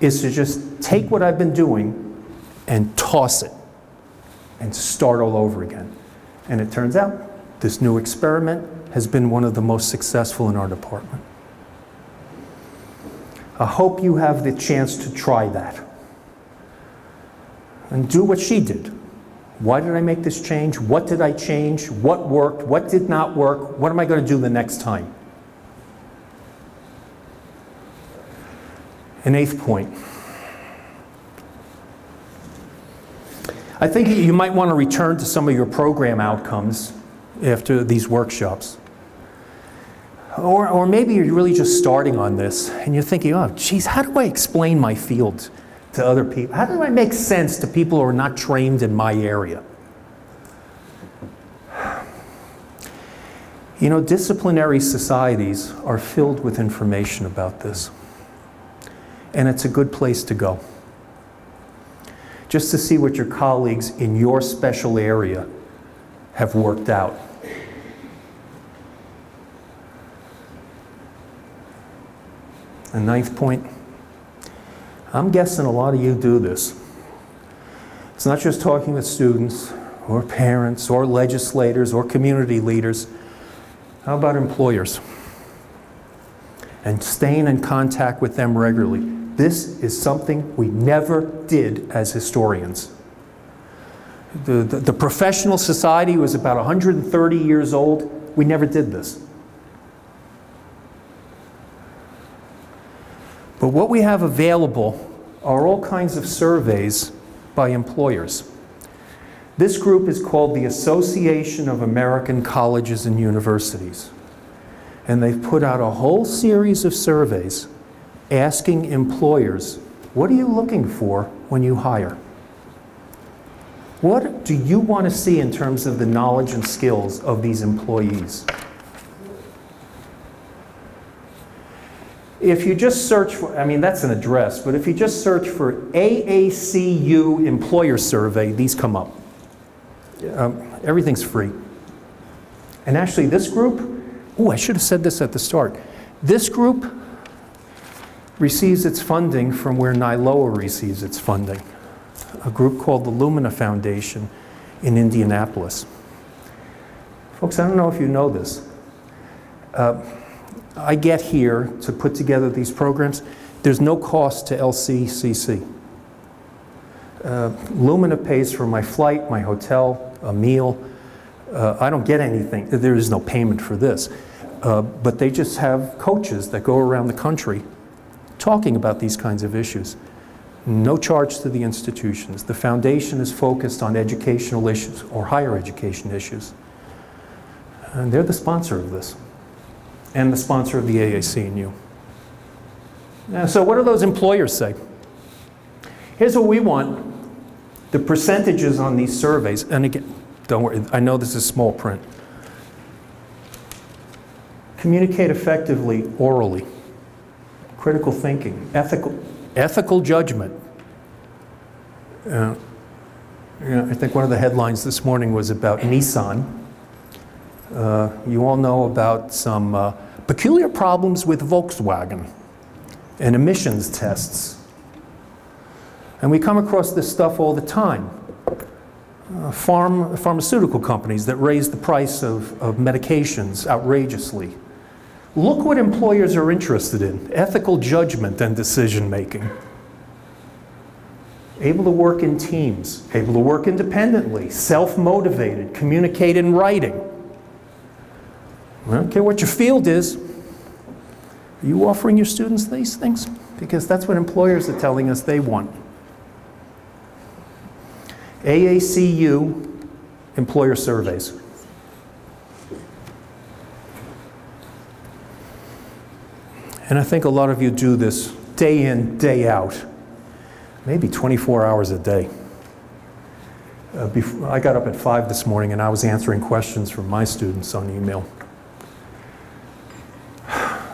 is to just take what I've been doing and toss it and start all over again. And it turns out this new experiment has been one of the most successful in our department. I hope you have the chance to try that. And do what she did. Why did I make this change? What did I change? What worked? What did not work? What am I going to do the next time? An 8th point. I think you might want to return to some of your program outcomes after these workshops. Or maybe you're really just starting on this and you're thinking, oh, geez, how do I explain my field to other people? How do I make sense to people who are not trained in my area? You know, disciplinary societies are filled with information about this. And it's a good place to go. Just to see what your colleagues in your special area have worked out. A ninth point, I'm guessing a lot of you do this. It's not just talking with students or parents or legislators or community leaders. How about employers? And staying in contact with them regularly. This is something we never did as historians. The professional society was about 130 years old. We never did this. But what we have available are all kinds of surveys by employers. This group is called the Association of American Colleges and Universities. And they've put out a whole series of surveys asking employers, what are you looking for when you hire? What do you want to see in terms of the knowledge and skills of these employees? If you just search for, I mean, that's an address, but if you just search for AACU employer survey, these come up. Everything's free. And actually this group, I should have said this at the start. This group receives its funding from where NiloA receives its funding, a group called the Lumina Foundation in Indianapolis. Folks, I don't know if you know this. I get here to put together these programs. There's no cost to LCCC. Lumina pays for my flight, my hotel, a meal. I don't get anything. There is no payment for this. But they just have coaches that go around the country talking about these kinds of issues. No charge to the institutions. The foundation is focused on educational issues or higher education issues. And they're the sponsor of this. And the sponsor of the AAC&U. So what do those employers say? Here's what we want. The percentages on these surveys, and again, don't worry, I know this is small print. Communicate effectively orally. Critical thinking, ethical judgment. I think one of the headlines this morning was about Nissan. You all know about some peculiar problems with Volkswagen and emissions tests. And we come across this stuff all the time. Pharmaceutical companies that raise the price of medications outrageously. Look what employers are interested in: ethical judgment and decision making. Able to work in teams, able to work independently, self-motivated, communicate in writing. I don't care what your field is. Are you offering your students these things? Because that's what employers are telling us they want. AACU employer surveys. And I think a lot of you do this day in, day out, maybe 24 hours a day. I got up at 5 this morning and I was answering questions from my students on email.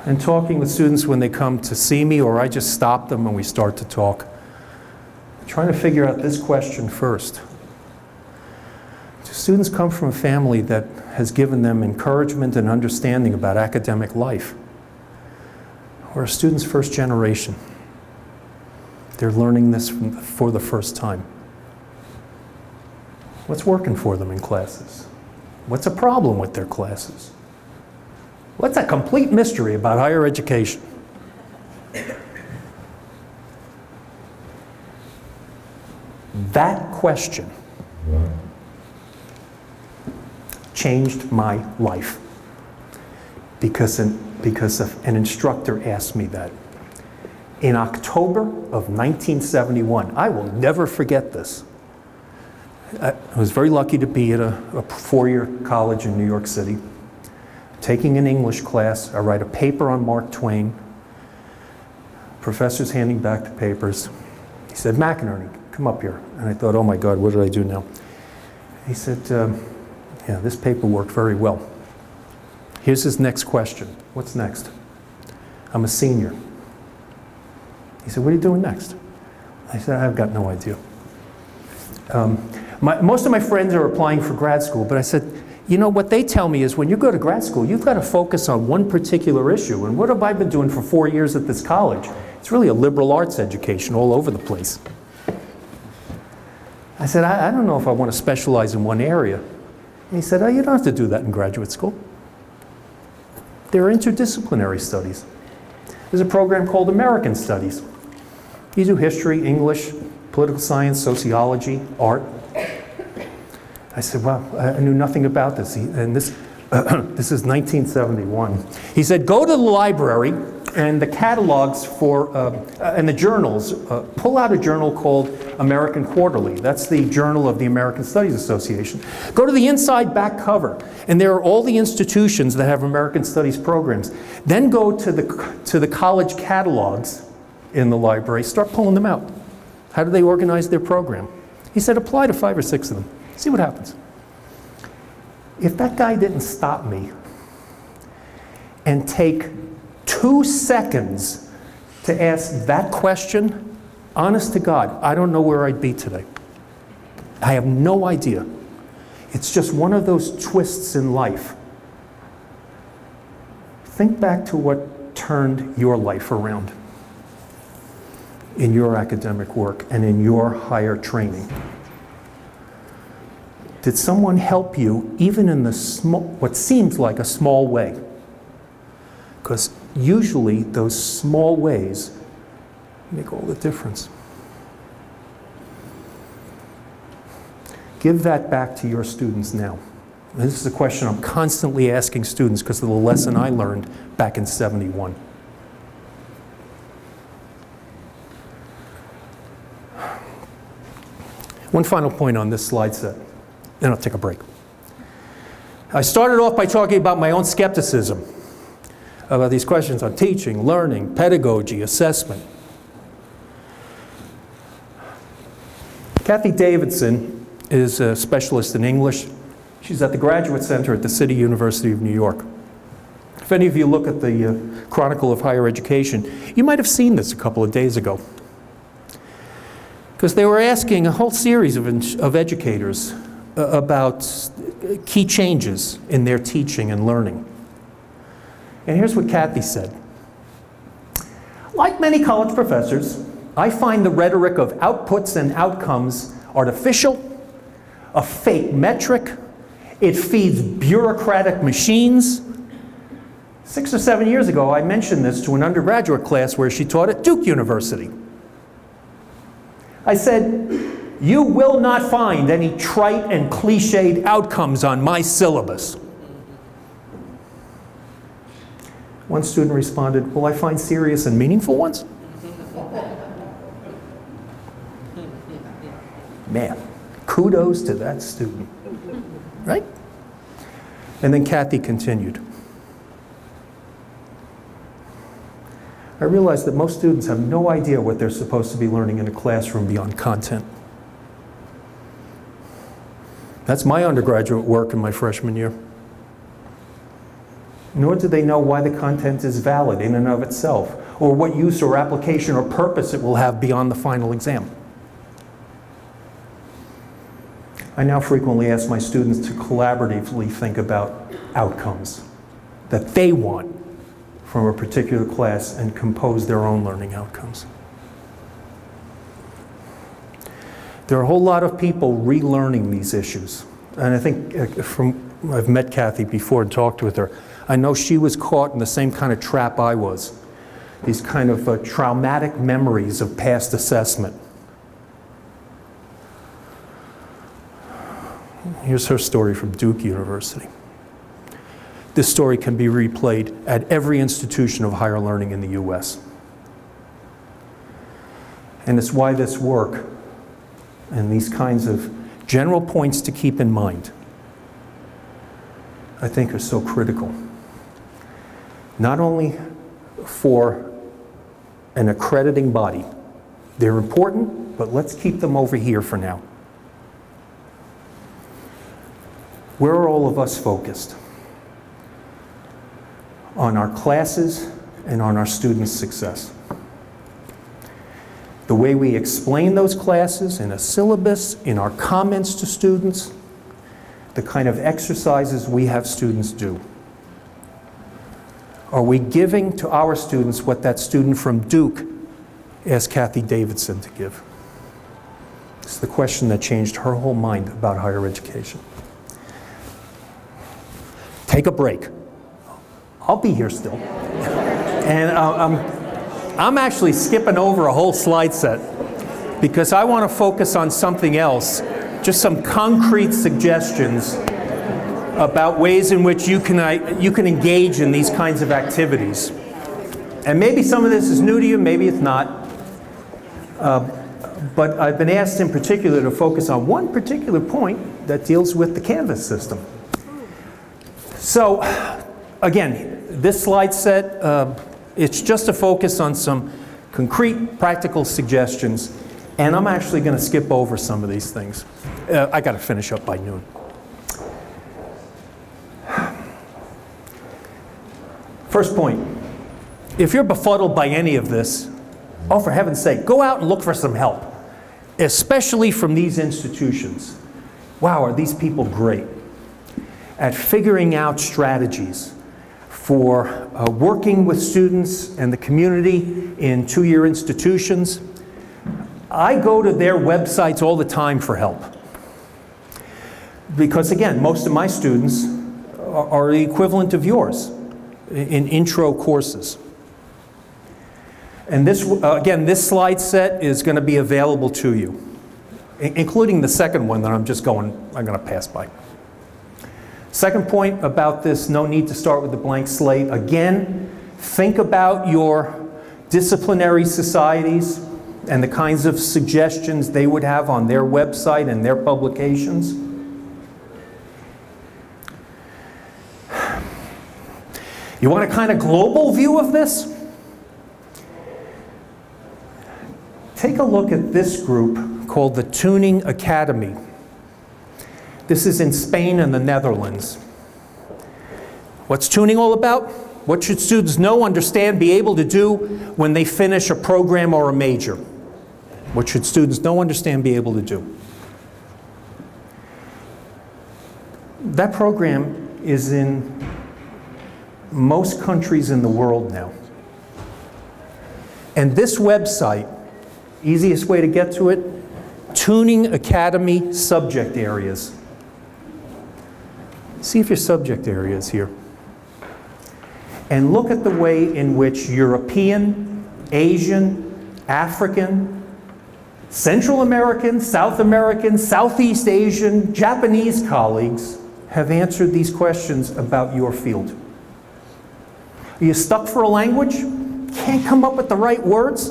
And talking with students when they come to see me, or I just stop them and we start to talk. Trying to figure out this question first. Do students come from a family that has given them encouragement and understanding about academic life? Or are students first generation? They're learning this for the first time. What's working for them in classes? What's a problem with their classes? What's a complete mystery about higher education? That question changed my life because an instructor asked me that. In October of 1971, I will never forget this. I was very lucky to be at a four-year college in New York City, taking an English class. I write a paper on Mark Twain. Professor's handing back the papers. He said, McInerney, come up here. And I thought, oh my God, what did I do now? He said, yeah, this paper worked very well. Here's his next question. What's next? I'm a senior. He said, what are you doing next? I said, I've got no idea. Most of my friends are applying for grad school, but I said, you know, what they tell me is when you go to grad school, you've got to focus on one particular issue. And what have I been doing for 4 years at this college? It's really a liberal arts education all over the place. I said, I don't know if I want to specialize in one area. And he said, oh, you don't have to do that in graduate school. There are interdisciplinary studies. There's a program called American Studies. You do history, English, political science, sociology, art. I said, well, I knew nothing about this. And this is 1971. He said, go to the library and the catalogs for, and the journals, pull out a journal called American Quarterly. That's the journal of the American Studies Association. Go to the inside back cover, and there are all the institutions that have American Studies programs. Then go to the college catalogs in the library, start pulling them out. How do they organize their program? He said, apply to 5 or 6 of them. See what happens. If that guy didn't stop me and take 2 seconds to ask that question, honest to God, I don't know where I'd be today. I have no idea. It's just one of those twists in life. Think back to what turned your life around in your academic work and in your higher training. Did someone help you even in the what seems like a small way? Because usually those small ways make all the difference. Give that back to your students now. And this is a question I'm constantly asking students because of the lesson I learned back in '71. One final point on this slide set, then I'll take a break. I started off by talking about my own skepticism about these questions on teaching, learning, pedagogy, assessment. Kathy Davidson is a specialist in English. She's at the Graduate Center at the City University of New York. If any of you look at the Chronicle of Higher Education, you might have seen this a couple of days ago. Because they were asking a whole series of educators about key changes in their teaching and learning. And here's what Kathy said. Like many college professors, I find the rhetoric of outputs and outcomes artificial, a fake metric. It feeds bureaucratic machines. 6 or 7 years ago, I mentioned this to an undergraduate class where she taught at Duke University. I said, you will not find any trite and cliched outcomes on my syllabus. One student responded, will I find serious and meaningful ones? Man, kudos to that student, right? And then Kathy continued. I realized that most students have no idea what they're supposed to be learning in a classroom beyond content. That's my undergraduate work in my freshman year. Nor do they know why the content is valid in and of itself, or what use or application or purpose it will have beyond the final exam. I now frequently ask my students to collaboratively think about outcomes that they want from a particular class and compose their own learning outcomes. There are a whole lot of people relearning these issues. And I think I've met Kathy before and talked with her. I know she was caught in the same kind of trap I was. These kind of traumatic memories of past assessment. Here's her story from Duke University. This story can be replayed at every institution of higher learning in the US. And it's why this work and these kinds of general points to keep in mind, I think, are so critical. Not only for an accrediting body, They're important, but let's keep them over here for now. Where are all of us focused? On our classes and on our students' success. The way we explain those classes in a syllabus, in our comments to students, the kind of exercises we have students do. Are we giving to our students what that student from Duke asked Kathy Davidson to give? It's the question that changed her whole mind about higher education. Take a break. I'll be here still. And I'm actually skipping over a whole slide set because I want to focus on something else, just some concrete suggestions about ways in which you can engage in these kinds of activities. And maybe some of this is new to you, maybe it's not. But I've been asked in particular to focus on one particular point that deals with the Canvas system. So, again, this slide set, it's just a focus on some concrete, practical suggestions, and I'm actually going to skip over some of these things. I got to finish up by noon. First point, if you're befuddled by any of this, oh, for heaven's sake, go out and look for some help, especially from these institutions. Wow, are these people great at figuring out strategies for working with students and the community in two-year institutions. I go to their websites all the time for help. Because again, most of my students are the equivalent of yours in intro courses. And this, again, this slide set is going to be available to you, including the second one that I'm going to pass by. Second point about this, no need to start with a blank slate. Again, think about your disciplinary societies and the kinds of suggestions they would have on their website and their publications. You want a kind of global view of this? Take a look at this group called the Tuning Academy. This is in Spain and the Netherlands. What's tuning all about? What should students know, understand, be able to do when they finish a program or a major? What should students know, understand, be able to do? That program is in most countries in the world now. And this website, easiest way to get to it, Tuning Academy subject areas. See if your subject area is here. And look at the way in which European, Asian, African, Central American, South American, Southeast Asian, Japanese colleagues have answered these questions about your field. Are you stuck for a language? Can't come up with the right words?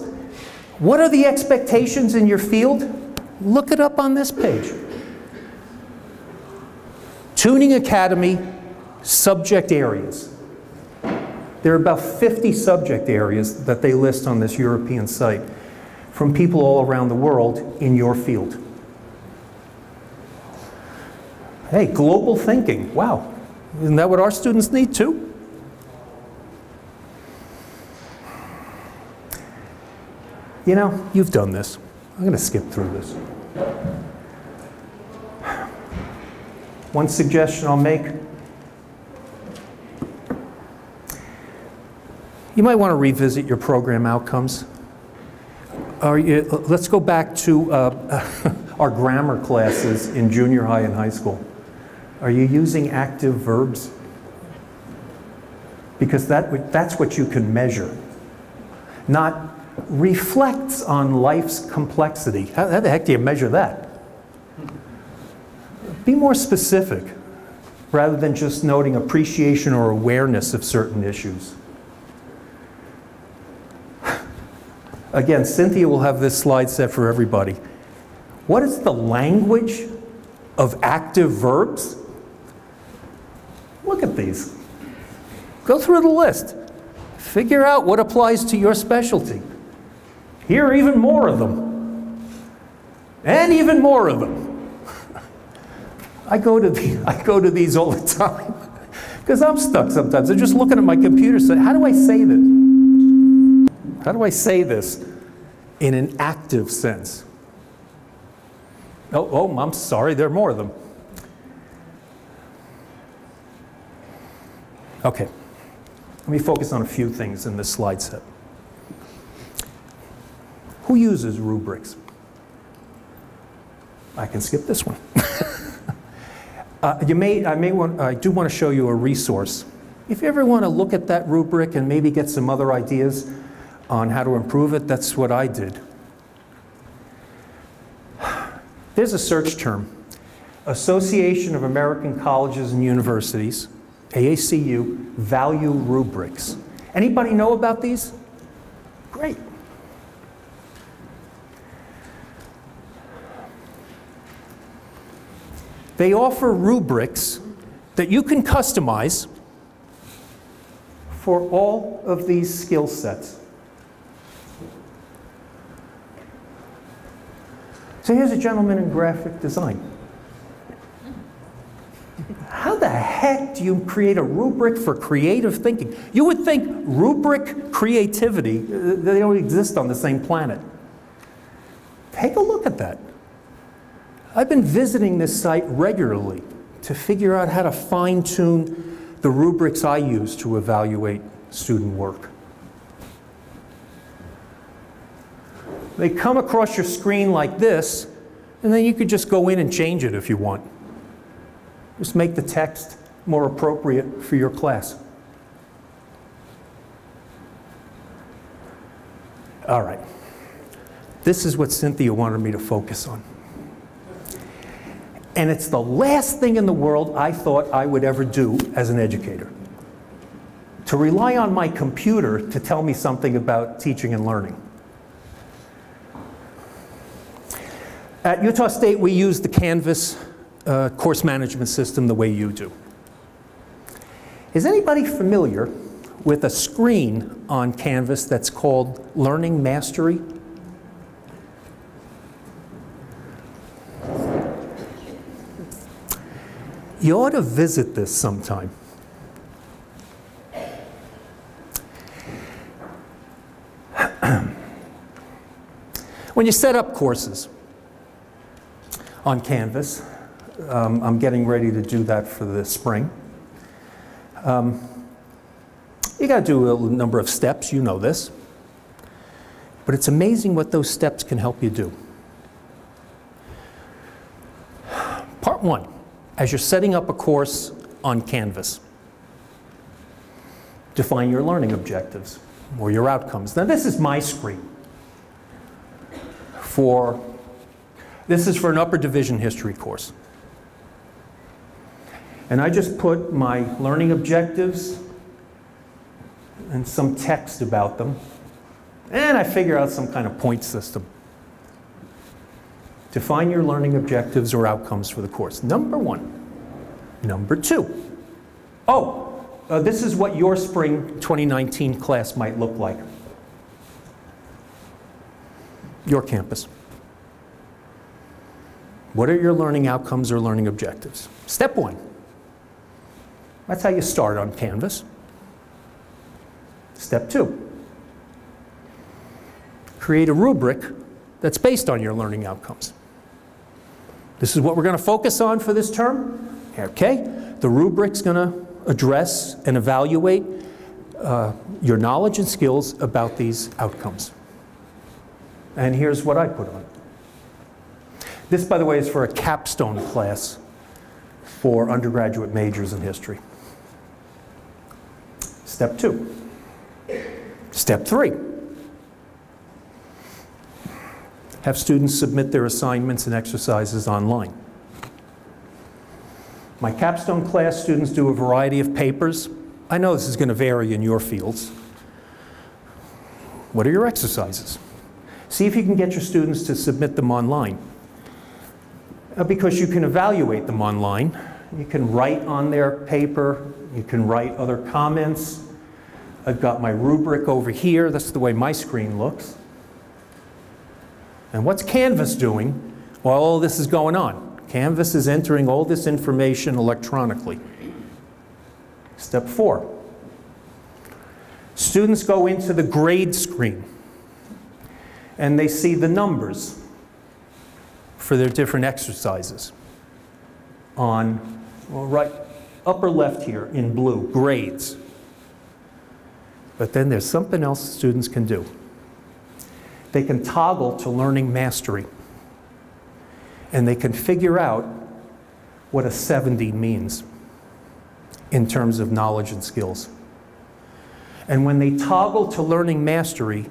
What are the expectations in your field? Look it up on this page. Tuning Academy subject areas. There are about 50 subject areas that they list on this European site from people all around the world in your field. Hey, global thinking. Wow. Isn't that what our students need too? You know, you've done this. I'm going to skip through this. One suggestion I'll make. You might want to revisit your program outcomes. Let's go back to our grammar classes in junior high and high school. Are you using active verbs? Because that's what you can measure. Not reflects on life's complexity. How the heck do you measure that? Be more specific rather than just noting appreciation or awareness of certain issues. Again, Cynthia will have this slide set for everybody. What is the language of active verbs? Look at these. Go through the list. Figure out what applies to your specialty. Here are even more of them. And even more of them. I go to these all the time because I'm stuck sometimes. I'm just looking at my computer saying, how do I say this? How do I say this in an active sense? Oh, I'm sorry, there are more of them. Okay, let me focus on a few things in this slide set. Who uses rubrics? I can skip this one. I do want to show you a resource. If you ever want to look at that rubric and maybe get some other ideas on how to improve it, that's what I did. There's a search term, Association of American Colleges and Universities, AACU, value rubrics. Anybody know about these? Great. They offer rubrics that you can customize for all of these skill sets. So here's a gentleman in graphic design. How the heck do you create a rubric for creative thinking? You would think rubric creativity, they don't exist on the same planet. Take a look at that. I've been visiting this site regularly to figure out how to fine-tune the rubrics I use to evaluate student work. They come across your screen like this, and then you could just go in and change it if you want. Just make the text more appropriate for your class. All right. This is what Cynthia wanted me to focus on. And it's the last thing in the world I thought I would ever do as an educator. To rely on my computer to tell me something about teaching and learning. At Utah State, we use the Canvas course management system the way you do. Is anybody familiar with a screen on Canvas that's called Learning Mastery? You ought to visit this sometime. When you set up courses on Canvas, I'm getting ready to do that for the spring. You got to do a number of steps, you know this. But it's amazing what those steps can help you do. Part one, as you're setting up a course on Canvas, define your learning objectives or your outcomes. Now this is my screen. This is for an upper division history course. And I just put my learning objectives and some text about them. And I figure out some kind of point system. Define your learning objectives or outcomes for the course. Number one. Number two. This is what your spring 2019 class might look like. Your campus. What are your learning outcomes or learning objectives? Step one. That's how you start on Canvas. Step two. Create a rubric that's based on your learning outcomes. This is what we're going to focus on for this term. Okay. The rubric's going to address and evaluate your knowledge and skills about these outcomes. And here's what I put on. This, by the way, is for a capstone class for undergraduate majors in history. Step two. Step three. Have students submit their assignments and exercises online. My capstone class students do a variety of papers. I know this is going to vary in your fields. What are your exercises? See if you can get your students to submit them online. Because you can evaluate them online. You can write on their paper. You can write other comments. I've got my rubric over here. That's the way my screen looks. And what's Canvas doing while all this is going on? Canvas is entering all this information electronically. Step 4. Students go into the grade screen and they see the numbers for their different exercises on, well, right upper left here in blue, grades. But then there's something else students can do. They can toggle to learning mastery, and they can figure out what a 70 means in terms of knowledge and skills. And when they toggle to learning mastery,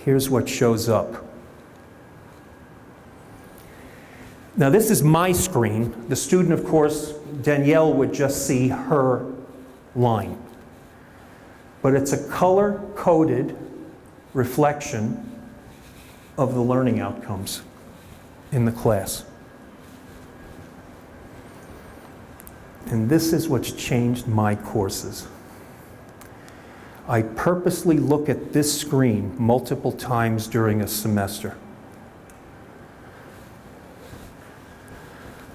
here's what shows up. Now this is my screen. The student, of course, Danielle, would just see her line. But it's a color-coded reflection of the learning outcomes in the class. And this is what's changed my courses. I purposely look at this screen multiple times during a semester.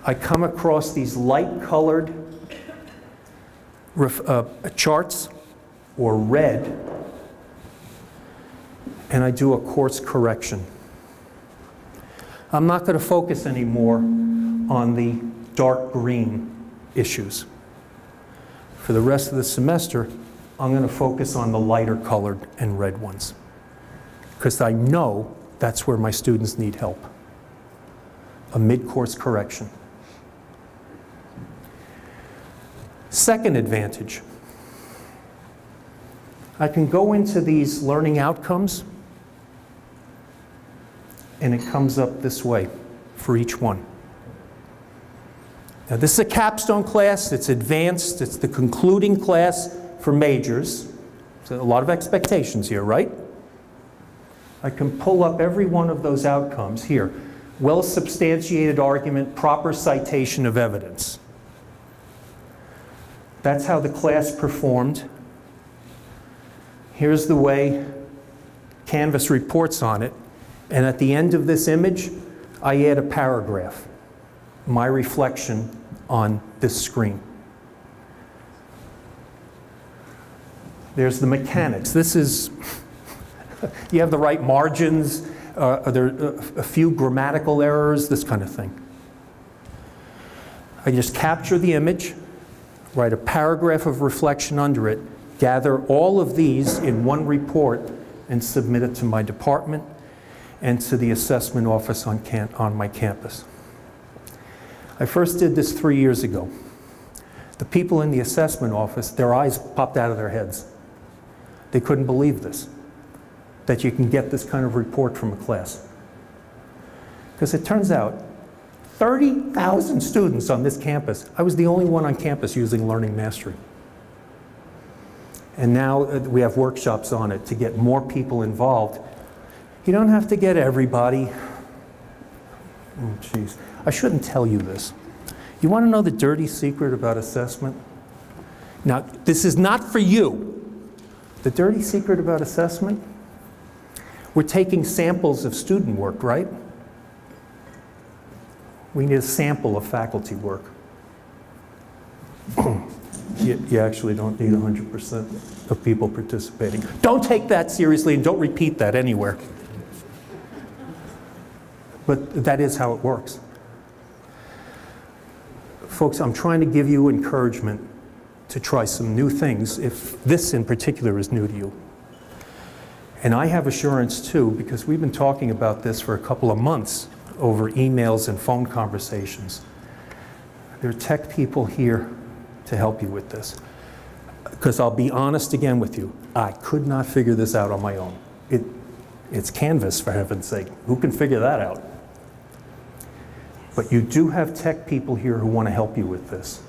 I come across these light-colored charts, or red, and I do a course correction. I'm not going to focus anymore on the dark green issues. For the rest of the semester, I'm going to focus on the lighter colored and red ones, because I know that's where my students need help. A mid-course correction. Second advantage, I can go into these learning outcomes and it comes up this way for each one. Now this is a capstone class, it's advanced, it's the concluding class for majors. So a lot of expectations here, right? I can pull up every one of those outcomes here. Well-substantiated argument, proper citation of evidence. That's how the class performed. Here's the way Canvas reports on it. And at the end of this image, I add a paragraph, my reflection on this screen. There's the mechanics. This is, you have the right margins, there are a few grammatical errors, this kind of thing. I just capture the image, write a paragraph of reflection under it, gather all of these in one report, and submit it to my department and to the assessment office on my campus. I first did this 3 years ago. The people in the assessment office, their eyes popped out of their heads. They couldn't believe this, that you can get this kind of report from a class. Because it turns out 30,000 students on this campus. I was the only one on campus using Learning Mastery. And now we have workshops on it to get more people involved. You don't have to get everybody. Oh, geez. I shouldn't tell you this. You want to know the dirty secret about assessment? Now, this is not for you. The dirty secret about assessment? We're taking samples of student work, right? We need a sample of faculty work. You actually don't need 100% of people participating. Don't take that seriously and don't repeat that anywhere. But that is how it works. Folks, I'm trying to give you encouragement to try some new things if this in particular is new to you. And I have assurance too, because we've been talking about this for a couple of months over emails and phone conversations. There are tech people here to help you with this. Because I'll be honest again with you, I could not figure this out on my own. It's Canvas, for heaven's sake. Who can figure that out? But you do have tech people here who want to help you with this.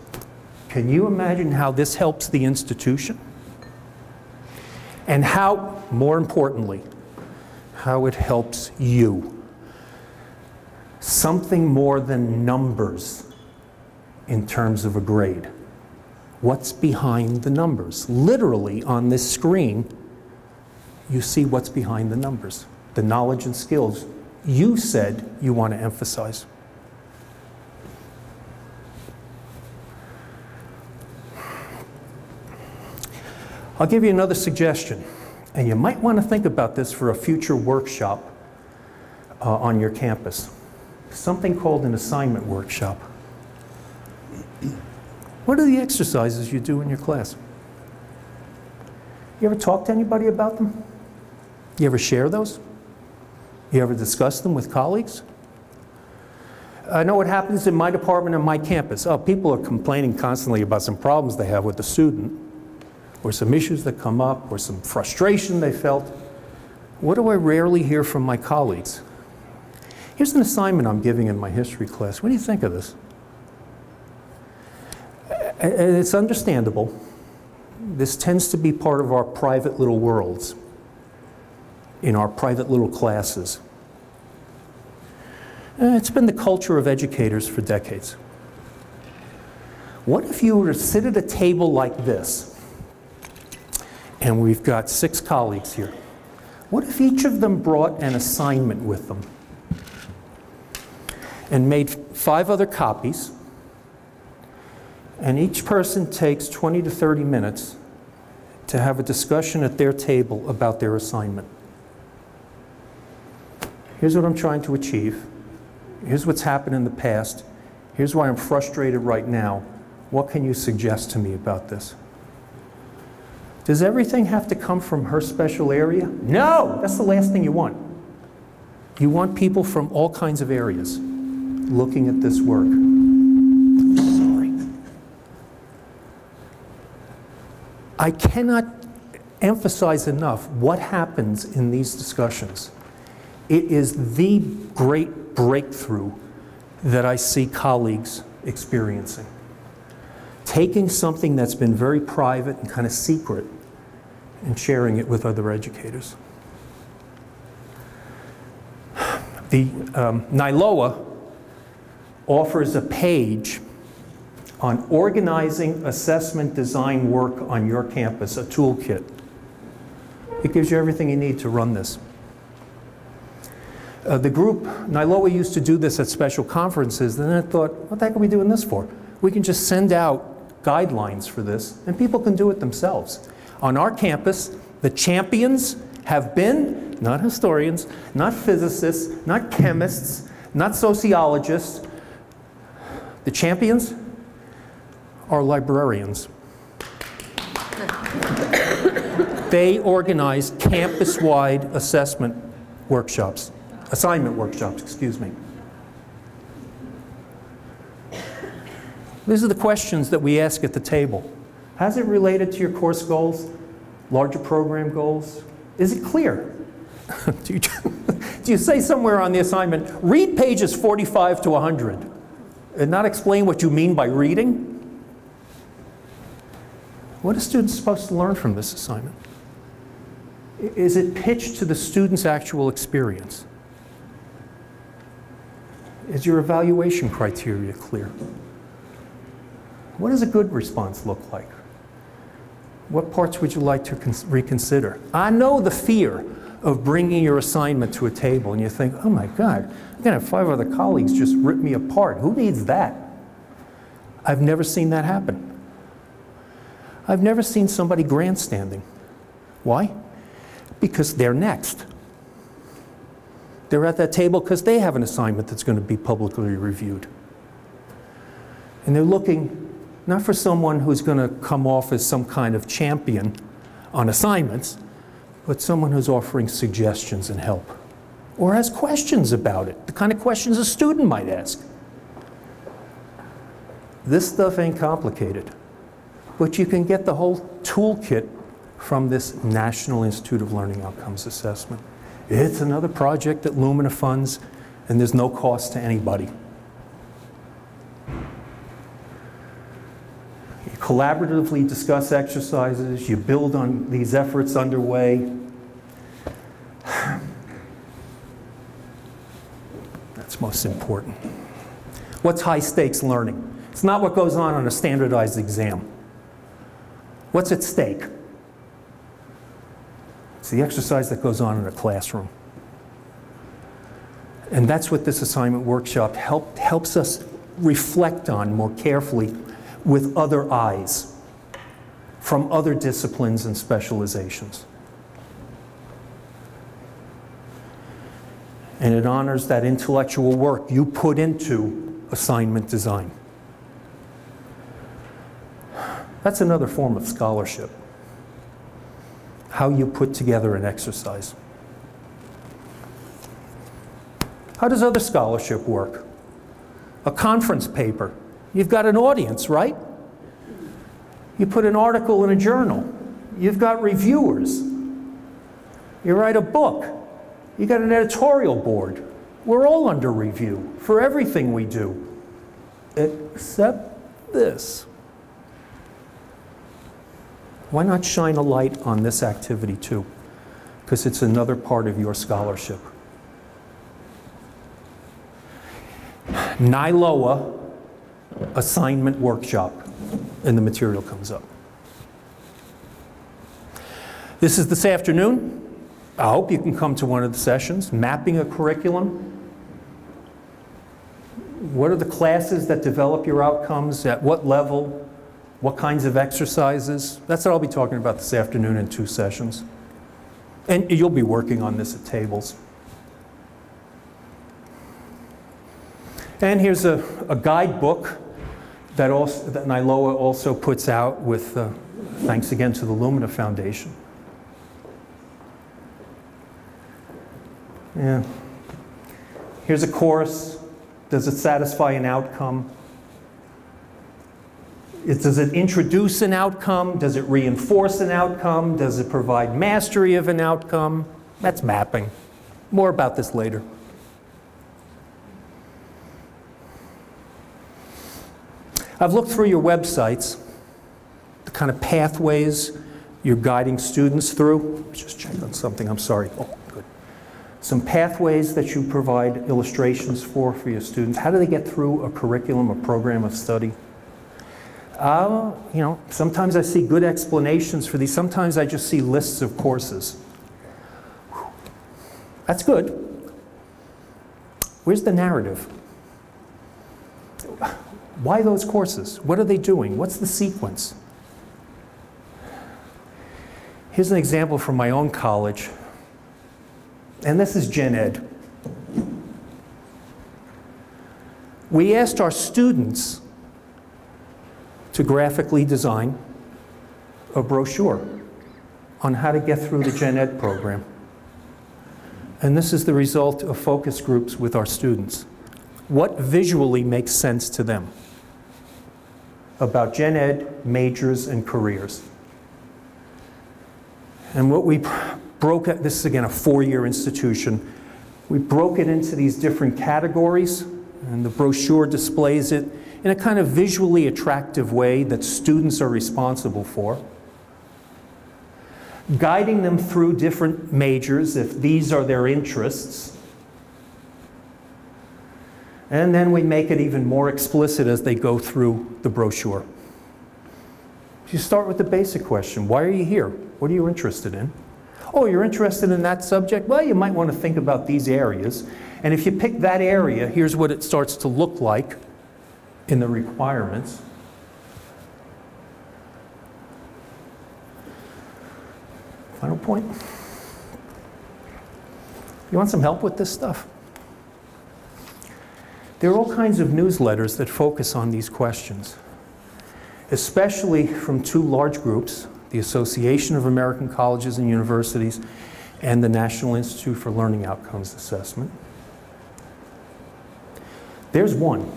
Can you imagine how this helps the institution? And how, more importantly, how it helps you. Something more than numbers in terms of a grade. What's behind the numbers? Literally on this screen, you see what's behind the numbers. The knowledge and skills you said you want to emphasize. I'll give you another suggestion, and you might want to think about this for a future workshop on your campus. Something called an assignment workshop. What are the exercises you do in your class? You ever talk to anybody about them? You ever share those? You ever discuss them with colleagues? I know what happens in my department and my campus. Oh, people are complaining constantly about some problems they have with the student, or some issues that come up, or some frustration they felt. What do I rarely hear from my colleagues? Here's an assignment I'm giving in my history class. What do you think of this? And it's understandable. This tends to be part of our private little worlds, in our private little classes. It's been the culture of educators for decades. What if you were to sit at a table like this, and we've got 6 colleagues here. What if each of them brought an assignment with them and made 5 other copies, and each person takes 20 to 30 minutes to have a discussion at their table about their assignment? Here's what I'm trying to achieve. Here's what's happened in the past. Here's why I'm frustrated right now. What can you suggest to me about this? Does everything have to come from her special area? No! That's the last thing you want. You want people from all kinds of areas looking at this work. Sorry. I cannot emphasize enough what happens in these discussions. It is the great breakthrough that I see colleagues experiencing. Taking something that's been very private and kind of secret and sharing it with other educators. The NiloA offers a page on organizing assessment design work on your campus, a toolkit. It gives you everything you need to run this. The group, NiloA used to do this at special conferences, and then I thought, what the heck are we doing this for? We can just send out guidelines for this, and people can do it themselves. On our campus, the champions have been, not historians, not physicists, not chemists, not sociologists. The champions are librarians. They organize campus-wide assessment workshops, assignment workshops, excuse me. These are the questions that we ask at the table. Has it related to your course goals, larger program goals? Is it clear? Do you say somewhere on the assignment, read pages 45 to 100, and not explain what you mean by reading? What are students supposed to learn from this assignment? Is it pitched to the student's actual experience? Is your evaluation criteria clear? What does a good response look like? What parts would you like to reconsider? I know the fear of bringing your assignment to a table and you think, oh my God, I'm going to have 5 other colleagues just rip me apart. Who needs that? I've never seen that happen. I've never seen somebody grandstanding. Why? Because they're next. They're at that table because they have an assignment that's going to be publicly reviewed. And they're looking not for someone who's going to come off as some kind of champion on assignments, but someone who's offering suggestions and help, or has questions about it, the kind of questions a student might ask. This stuff ain't complicated, but you can get the whole toolkit from this National Institute of Learning Outcomes assessment. It's another project that Lumina funds, and there's no cost to anybody. You collaboratively discuss exercises, you build on these efforts underway. That's most important. What's high stakes learning? It's not what goes on a standardized exam. What's at stake? It's the exercise that goes on in a classroom. And that's what this assignment workshop helps us reflect on more carefully with other eyes from other disciplines and specializations. And it honors that intellectual work you put into assignment design. That's another form of scholarship. How you put together an exercise. How does other scholarship work? A conference paper. You've got an audience, right? You put an article in a journal. You've got reviewers. You write a book. You got an editorial board. We're all under review for everything we do, except this. Why not shine a light on this activity too? Because it's another part of your scholarship. NiloA assignment workshop, and the material comes up. This is this afternoon. I hope you can come to one of the sessions. Mapping a curriculum. What are the classes that develop your outcomes? At what level? What kinds of exercises? That's what I'll be talking about this afternoon in 2 sessions. And you'll be working on this at tables. And here's a guidebook that NiloA also puts out with, thanks again to the Lumina Foundation. Yeah. Here's a course. Does it satisfy an outcome? Does it introduce an outcome? Does it reinforce an outcome? Does it provide mastery of an outcome? That's mapping. More about this later. I've looked through your websites, the kind of pathways you're guiding students through. Let's just check on something, I'm sorry. Oh, good. Some pathways that you provide illustrations for your students. How do they get through a curriculum, a program of study? You know, sometimes I see good explanations for these. Sometimes I just see lists of courses. That's good. Where's the narrative? Why those courses? What are they doing? What's the sequence? Here's an example from my own college. And this is Gen Ed. We asked our students to graphically design a brochure on how to get through the Gen Ed program. And this is the result of focus groups with our students. What visually makes sense to them about Gen Ed, majors, and careers? And what we broke it, this is again a 4-year institution, we broke it into these different categories, and the brochure displays it in a kind of visually attractive way that students are responsible for, guiding them through different majors if these are their interests. And then we make it even more explicit as they go through the brochure. You start with the basic question, why are you here? What are you interested in? Oh, you're interested in that subject? Well, you might want to think about these areas. And if you pick that area, here's what it starts to look like in the requirements. Final point. You want some help with this stuff? There are all kinds of newsletters that focus on these questions, especially from 2 large groups, the Association of American Colleges and Universities and the National Institute for Learning Outcomes Assessment. There's one.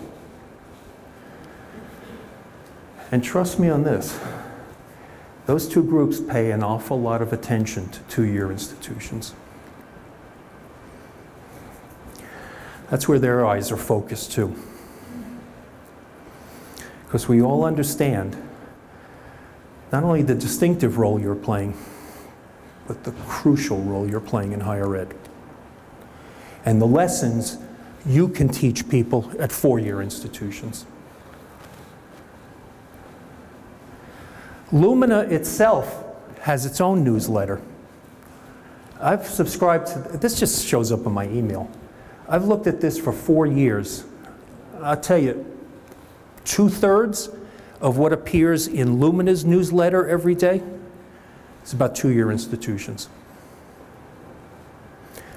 And trust me on this, those 2 groups pay an awful lot of attention to 2-year institutions. That's where their eyes are focused too. Because we all understand not only the distinctive role you're playing, but the crucial role you're playing in higher ed. And the lessons you can teach people at 4-year institutions. Lumina itself has its own newsletter. I've subscribed to, this just shows up in my email. I've looked at this for 4 years. I'll tell you, 2/3 of what appears in Lumina's newsletter every day is about two-year institutions.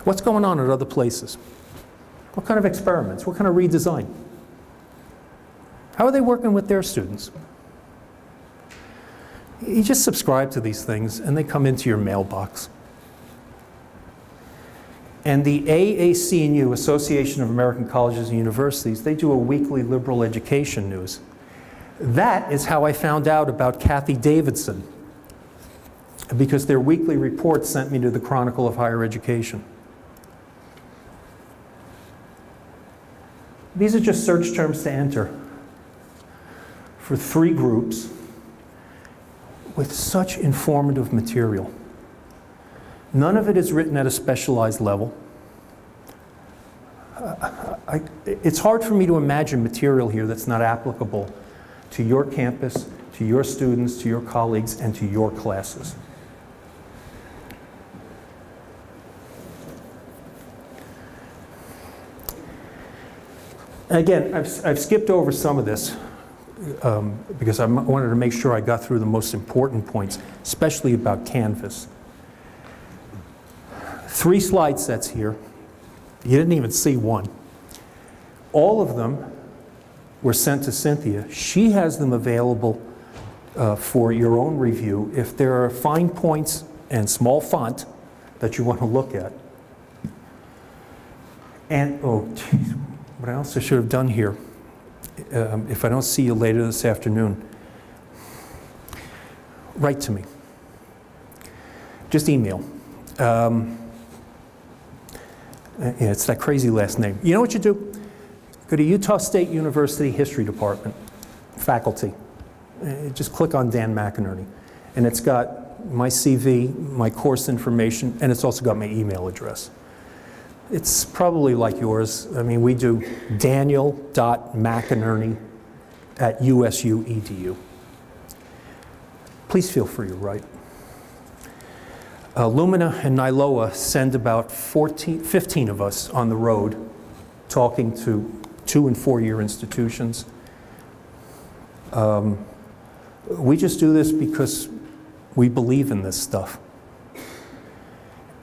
What's going on at other places? What kind of experiments? What kind of redesign? How are they working with their students? You just subscribe to these things and they come into your mailbox. And the AAC&U, Association of American Colleges and Universities, they do a weekly liberal education news. That is how I found out about Kathy Davidson, because their weekly report sent me to the Chronicle of Higher Education. These are just search terms to enter for 3 groups with such informative material. None of it is written at a specialized level. It's hard for me to imagine material here that's not applicable to your campus, to your students, to your colleagues, and to your classes. Again, I've skipped over some of this because I wanted to make sure I got through the most important points, especially about Canvas. 3 slide sets here. You didn't even see one. All of them were sent to Cynthia. She has them available for your own review. If there are fine points and small font that you want to look at. And, oh, geez, what else I should have done here? If I don't see you later this afternoon, write to me. Just email. Yeah, it's that crazy last name. You know what you do? Go to Utah State University History Department, faculty. Just click on Dan McInerney. And it's got my CV, my course information, and it's also got my email address. It's probably like yours. I mean, we do daniel.mcinerney@usu.edu. Please feel free to write. Lumina and NiloA send about 15 of us on the road talking to 2- and 4-year institutions. We just do this because we believe in this stuff.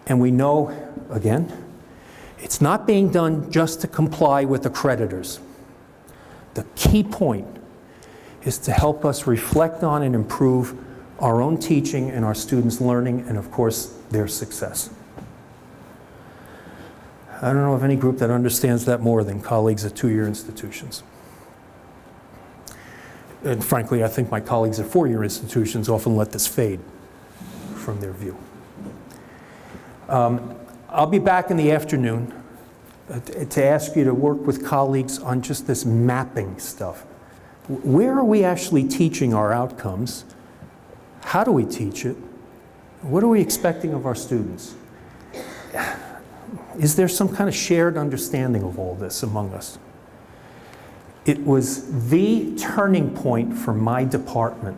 And we know, again, it's not being done just to comply with accreditors. The key point is to help us reflect on and improve our own teaching and our students' learning, and of course, their success. I don't know of any group that understands that more than colleagues at 2-year institutions. And frankly, I think my colleagues at 4-year institutions often let this fade from their view. I'll be back in the afternoon to ask you to work with colleagues on just this mapping stuff. Where are we actually teaching our outcomes? How do we teach it? What are we expecting of our students? Is there some kind of shared understanding of all this among us? It was the turning point for my department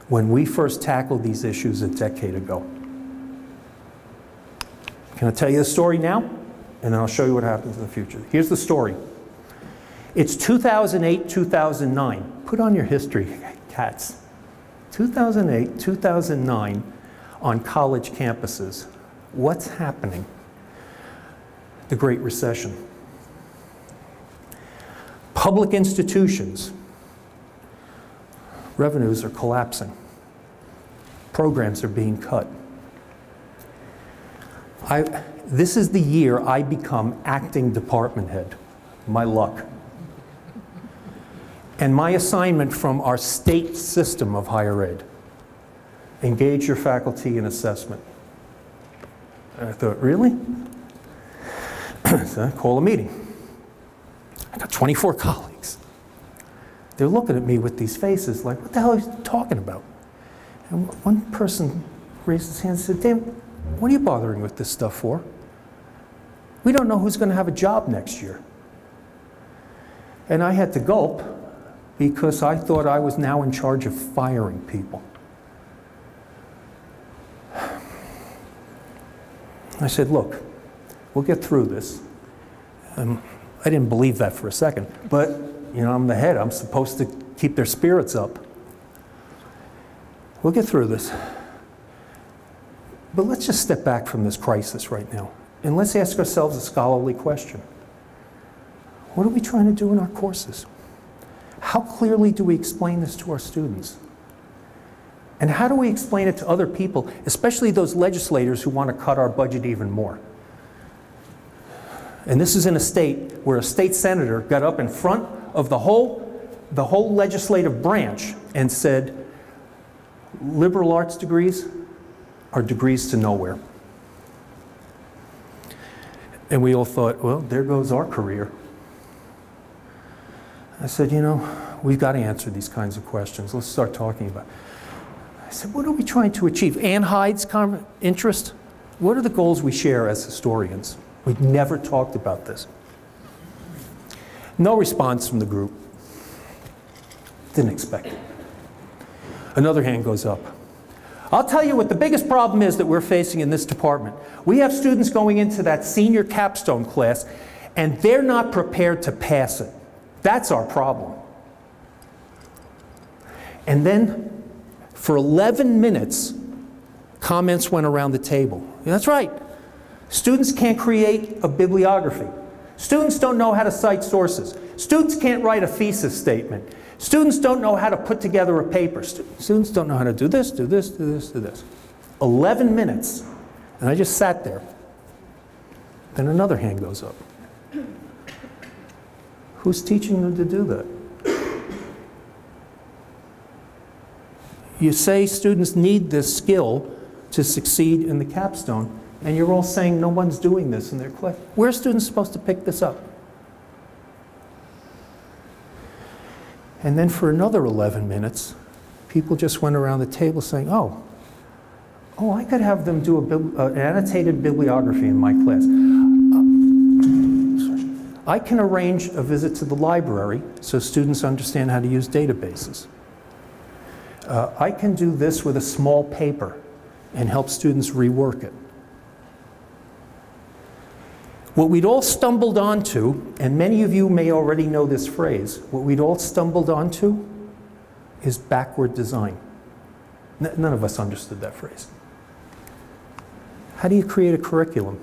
when we first tackled these issues a decade ago. Can I tell you the story now? And then I'll show you what happens in the future. Here's the story. It's 2008, 2009. Put on your history hats. 2008, 2009 on college campuses. What's happening? The Great Recession. Public institutions, revenues are collapsing. Programs are being cut. This is the year I become acting department head. My luck. And my assignment from our state system of higher ed, engage your faculty in assessment. And I thought, really? So I call a meeting. I got 24 colleagues. They're looking at me with these faces like, what the hell are you talking about? And one person raised his hand and said, Dan, what are you bothering with this stuff for? We don't know who's going to have a job next year. And I had to gulp because I thought I was now in charge of firing people. I said, look, we'll get through this. I didn't believe that for a second, but you know, I'm the head. I'm supposed to keep their spirits up. We'll get through this. But let's just step back from this crisis right now, and let's ask ourselves a scholarly question. What are we trying to do in our courses? How clearly do we explain this to our students? And how do we explain it to other people, especially those legislators who want to cut our budget even more? And this is in a state where a state senator got up in front of the whole legislative branch and said, liberal arts degrees are degrees to nowhere. And we all thought, well, there goes our career. I said, you know, we've got to answer these kinds of questions. Let's start talking about it. I said, what are we trying to achieve? Ann Hyde's interest? What are the goals we share as historians? We've never talked about this. No response from the group. Didn't expect it. Another hand goes up. I'll tell you what the biggest problem is that we're facing in this department. We have students going into that senior capstone class, and they're not prepared to pass it. That's our problem. And then, for 11 minutes, comments went around the table. That's right. Students can't create a bibliography. Students don't know how to cite sources. Students can't write a thesis statement. Students don't know how to put together a paper. Students don't know how to do this, do this, do this, do this. 11 minutes. And I just sat there. Then another hand goes up. Who's teaching them to do that? You say students need this skill to succeed in the capstone, and you're all saying no one's doing this in their class. Where are students supposed to pick this up? And then for another 11 minutes, people just went around the table saying, oh, I could have them do an annotated bibliography in my class. I can arrange a visit to the library so students understand how to use databases. I can do this with a small paper and help students rework it. What we'd all stumbled onto, and many of you may already know this phrase, what we'd all stumbled onto is backward design. None of us understood that phrase. How do you create a curriculum?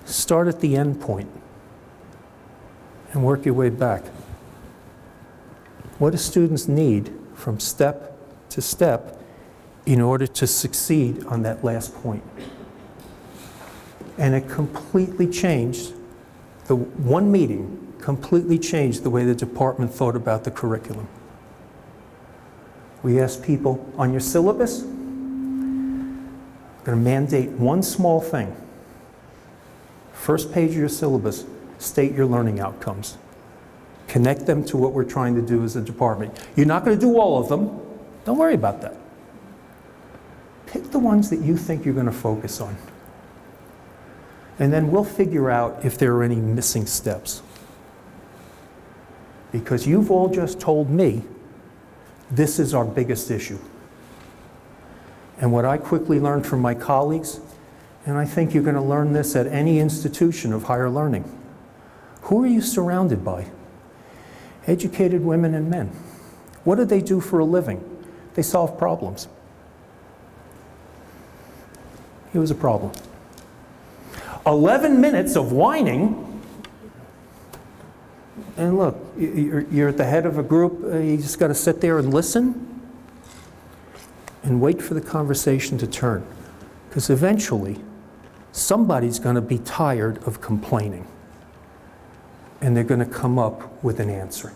Start at the end point and work your way back. What do students need from step to step in order to succeed on that last point? And it completely changed, the one meeting completely changed the way the department thought about the curriculum. We asked people, on your syllabus, I'm going to mandate one small thing. First page of your syllabus, state your learning outcomes. Connect them to what we're trying to do as a department. You're not going to do all of them. Don't worry about that. Pick the ones that you think you're going to focus on. And then we'll figure out if there are any missing steps. Because you've all just told me this is our biggest issue. And what I quickly learned from my colleagues, and I think you're going to learn this at any institution of higher learning, who are you surrounded by? Educated women and men. What do they do for a living? They solve problems. Here was a problem. 11 minutes of whining, and look, you're at the head of a group, you just got to sit there and listen and wait for the conversation to turn. Because eventually, somebody's going to be tired of complaining, and they're going to come up with an answer.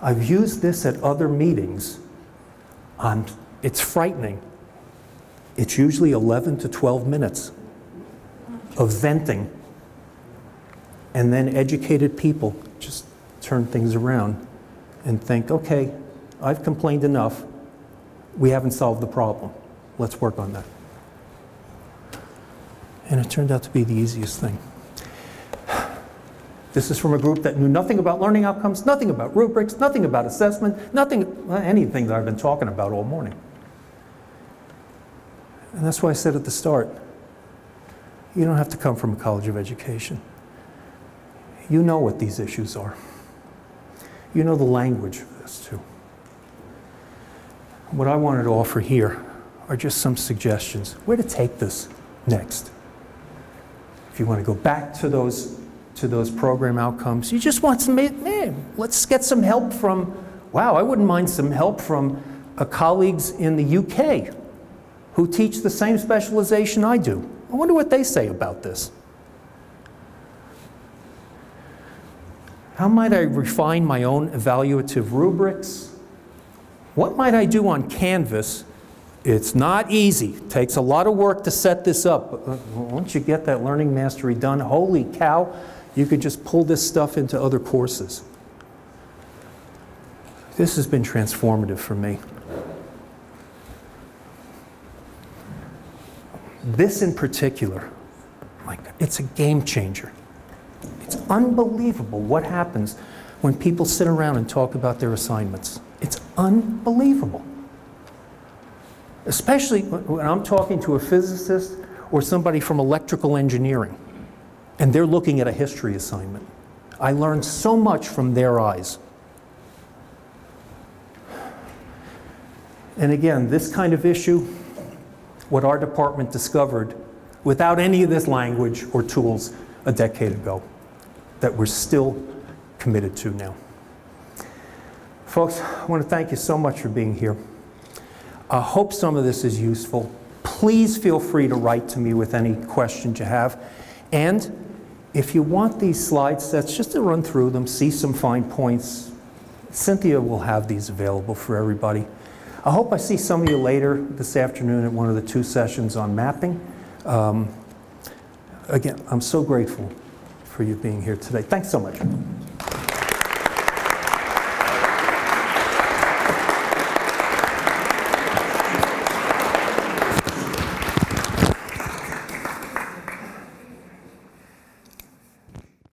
I've used this at other meetings. It's frightening. It's usually 11 to 12 minutes of venting, and then educated people just turn things around and think, okay, I've complained enough. We haven't solved the problem. Let's work on that. And it turned out to be the easiest thing. This is from a group that knew nothing about learning outcomes, nothing about rubrics, nothing about assessment, anything that I've been talking about all morning. And that's why I said at the start, You don't have to come from a college of education. You know what these issues are. You know the language of this too. What I wanted to offer here are just some suggestions where to take this next. If you want to go back to those program outcomes, you just want some, man, let's get some help from, wow, I wouldn't mind some help from colleagues in the UK who teach the same specialization I do. I wonder what they say about this. How might I refine my own evaluative rubrics? What might I do on Canvas? It's not easy. It takes a lot of work to set this up. But once you get that learning mastery done, holy cow, you could just pull this stuff into other courses. This has been transformative for me. This in particular, it's a game changer. It's unbelievable what happens when people sit around and talk about their assignments. It's unbelievable. Especially when I'm talking to a physicist or somebody from electrical engineering, and they're looking at a history assignment. I learned so much from their eyes. And again, this kind of issue, what our department discovered without any of this language or tools a decade ago, that we're still committed to now. Folks, I want to thank you so much for being here. I hope some of this is useful. Please feel free to write to me with any questions you have. And if you want these slide sets, just to run through them, see some fine points, Cynthia will have these available for everybody. I hope I see some of you later this afternoon at one of the 2 sessions on mapping. Again, I'm so grateful for you being here today. Thanks so much.